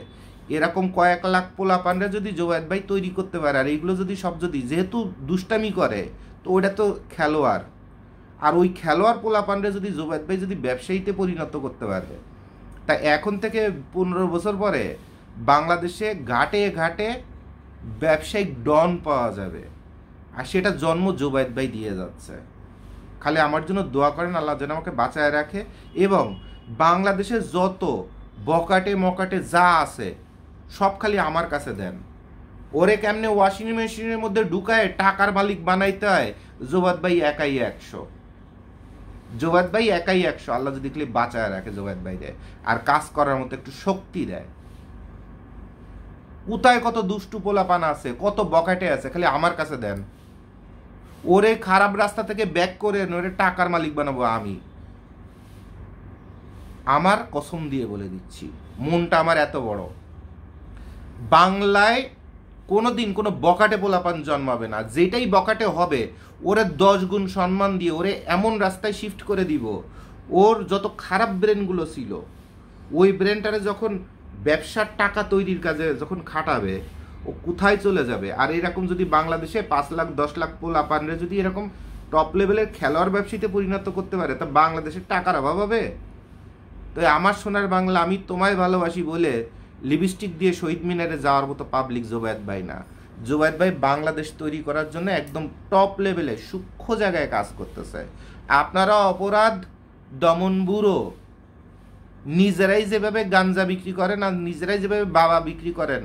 এরকম কয়েক লাখ পোলাপানরা যদি জুবায়েদ ভাই তৈরি করতে পারে, আর এইগুলো যদি সব যদি যেহেতু দুষ্টামি করে, তো ওটা তো খেলোয়াড়, আর ওই খেলোয়াড় পোলাপানরা যদি জুবায়েদ ভাই যদি ব্যবসায়ীতে পরিণত করতে পারে, তা এখন থেকে 15 বছর পরে বাংলাদেশে ঘাটে ঘাটে ব্যবসায়িক ডন পাওয়া যাবে, আর সেটা জন্ম জুবায়েদ ভাই দিয়ে যাচ্ছে। খালি আমার জন্য দোয়া করেন, আল্লাহ যেন আমাকে বাঁচায় রাখে, এবং বাংলাদেশে যত বকাটে মকাটে যা আছে সব খালি আমার কাছে দেন। ওরে কেমনে ওয়াশিং মেশিনের মধ্যে ঢুকায় টাকার মালিক বানাইতে হয়, জুবায়েদ ভাই একাই 100, জুবায়েদ ভাই একাই 100। আল্লাহ যদি খালি বাঁচায় রাখে জুবায়েদ ভাই দেয়, আর কাজ করার মতো একটু শক্তি দেয়। কোথায় কত দুষ্টু পোলাপান আছে, কত বকাটে আছে, খালি আমার কাছে দেন। ওরে খারাপ রাস্তা থেকে ব্যাক করে ওরে টাকার মালিক বানাবো আমি। আমার কসম দিয়ে বলে দিচ্ছি, মনটা আমার এত বড়। বাংলায় কোনোদিন কোনো বকাটে পোলাপান জন্মাবে না, যেটাই বকাটে হবে ওরে 10 গুণ সম্মান দিয়ে ওরে এমন রাস্তায় শিফট করে দিব, ওর যত খারাপ ব্রেনগুলো ছিল ওই ব্রেনটারে যখন ব্যবসার টাকা তৈরির কাজে যখন খাটাবে, ও কোথায় চলে যাবে। আর এরকম যদি বাংলাদেশে 5 লাখ 10 লাখ পোলাপানরে যদি এরকম টপ লেভেলের খেলোয়াড় ব্যবসায়ীতে পরিণত করতে পারে, তা বাংলাদেশের টাকার অভাব হবে? তো আমার সোনার বাংলা, আমি তোমায় ভালোবাসি বলে লিপস্টিক দিয়ে শহীদ মিনারে যাওয়ার মতো পাবলিক জুবায়েদ ভাই না। জুবায়েদ ভাই বাংলাদেশ তৈরি করার জন্য একদম টপ লেভেলে সূক্ষ্ম জায়গায় কাজ করতেছে। আপনারা অপরাধ দমন ব্যুরো নিজেরাই যেভাবে গাঞ্জা বিক্রি করেন আর নিজেরাই যেভাবে বাবা বিক্রি করেন,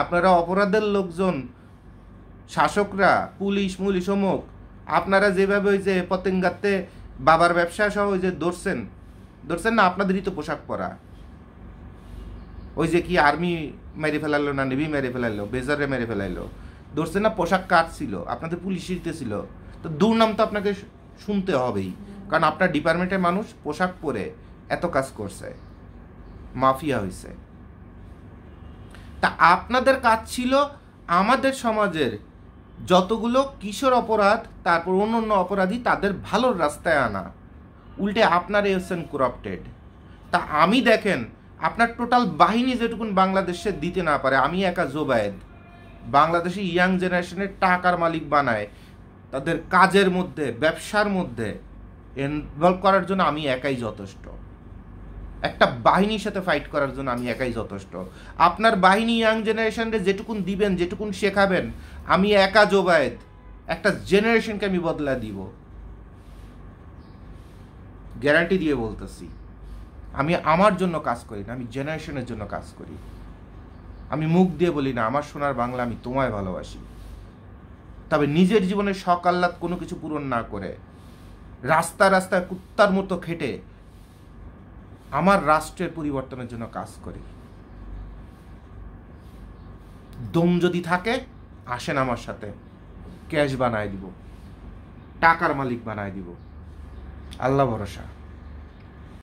আপনারা অপরাধের লোকজন, শাসকরা, পুলিশ মুলিশ অমুক, আপনারা যেভাবে ওই যে পতেঙ্গাতে বাবার ব্যবসা সহ ওই যে ধরছেন না, আপনাদেরই তো পোশাক পরা। ওই যে কি আর্মি মেরে ফেলাইলো না নেভি মেরে ফেলাইলো, বেজারে মেরে ফেলাইলো, ধরছেন না? পোশাক কার ছিল? আপনাদের পুলিশিতে ছিল। তো দুর্নাম তো আপনাকে শুনতে হবেই, কারণ আপনার ডিপার্টমেন্টের মানুষ পোশাক পরে এত কাজ করছে, মাফিয়া হয়েছে। তা আপনাদের কাজ ছিল আমাদের সমাজের যতগুলো কিশোর অপরাধ, তারপর অন্য অপরাধী, তাদের ভালোর রাস্তায় আনা। উল্টে আপনারাই হচ্ছেন করাপ্টেড। তা আমি দেখেন, আপনার টোটাল বাহিনী যেটুকুন বাংলাদেশে দিতে না পারে, আমি একা জুবায়েদ বাংলাদেশি ইয়াং জেনারেশনের টাকার মালিক বানায়, তাদের কাজের মধ্যে ব্যবসার মধ্যে ইনভলভ করার জন্য আমি একাই যথেষ্ট। একটা বাহিনীর সাথে ফাইট করার জন্য আমি একাই যথেষ্ট। আপনার বাহিনী ইয়াং জেনারেশনকে যেটুকুন দিবেন, যেটুকুন শেখাবেন, আমি একা জুবায়েদ একটা জেনারেশনকে আমি বদলা দিব, গ্যারান্টি দিয়ে বলতেছি। আমি আমার জন্য কাজ করি না, আমি জেনারেশনের জন্য কাজ করি। আমি মুখ দিয়ে বলি না, আমার সোনার বাংলা, আমি তোমায় ভালোবাসি। তবে নিজের জীবনের শখ আহ্লাদ কোনো কিছু পূরণ না করে রাস্তায় কুত্তার মতো খেটে আমার রাষ্ট্রের পরিবর্তনের জন্য কাজ করি। দম যদি থাকে আসেন আমার সাথে, ক্যাশ বানায় দিব, টাকার মালিক বানায় দিব। আল্লাহ ভরসা।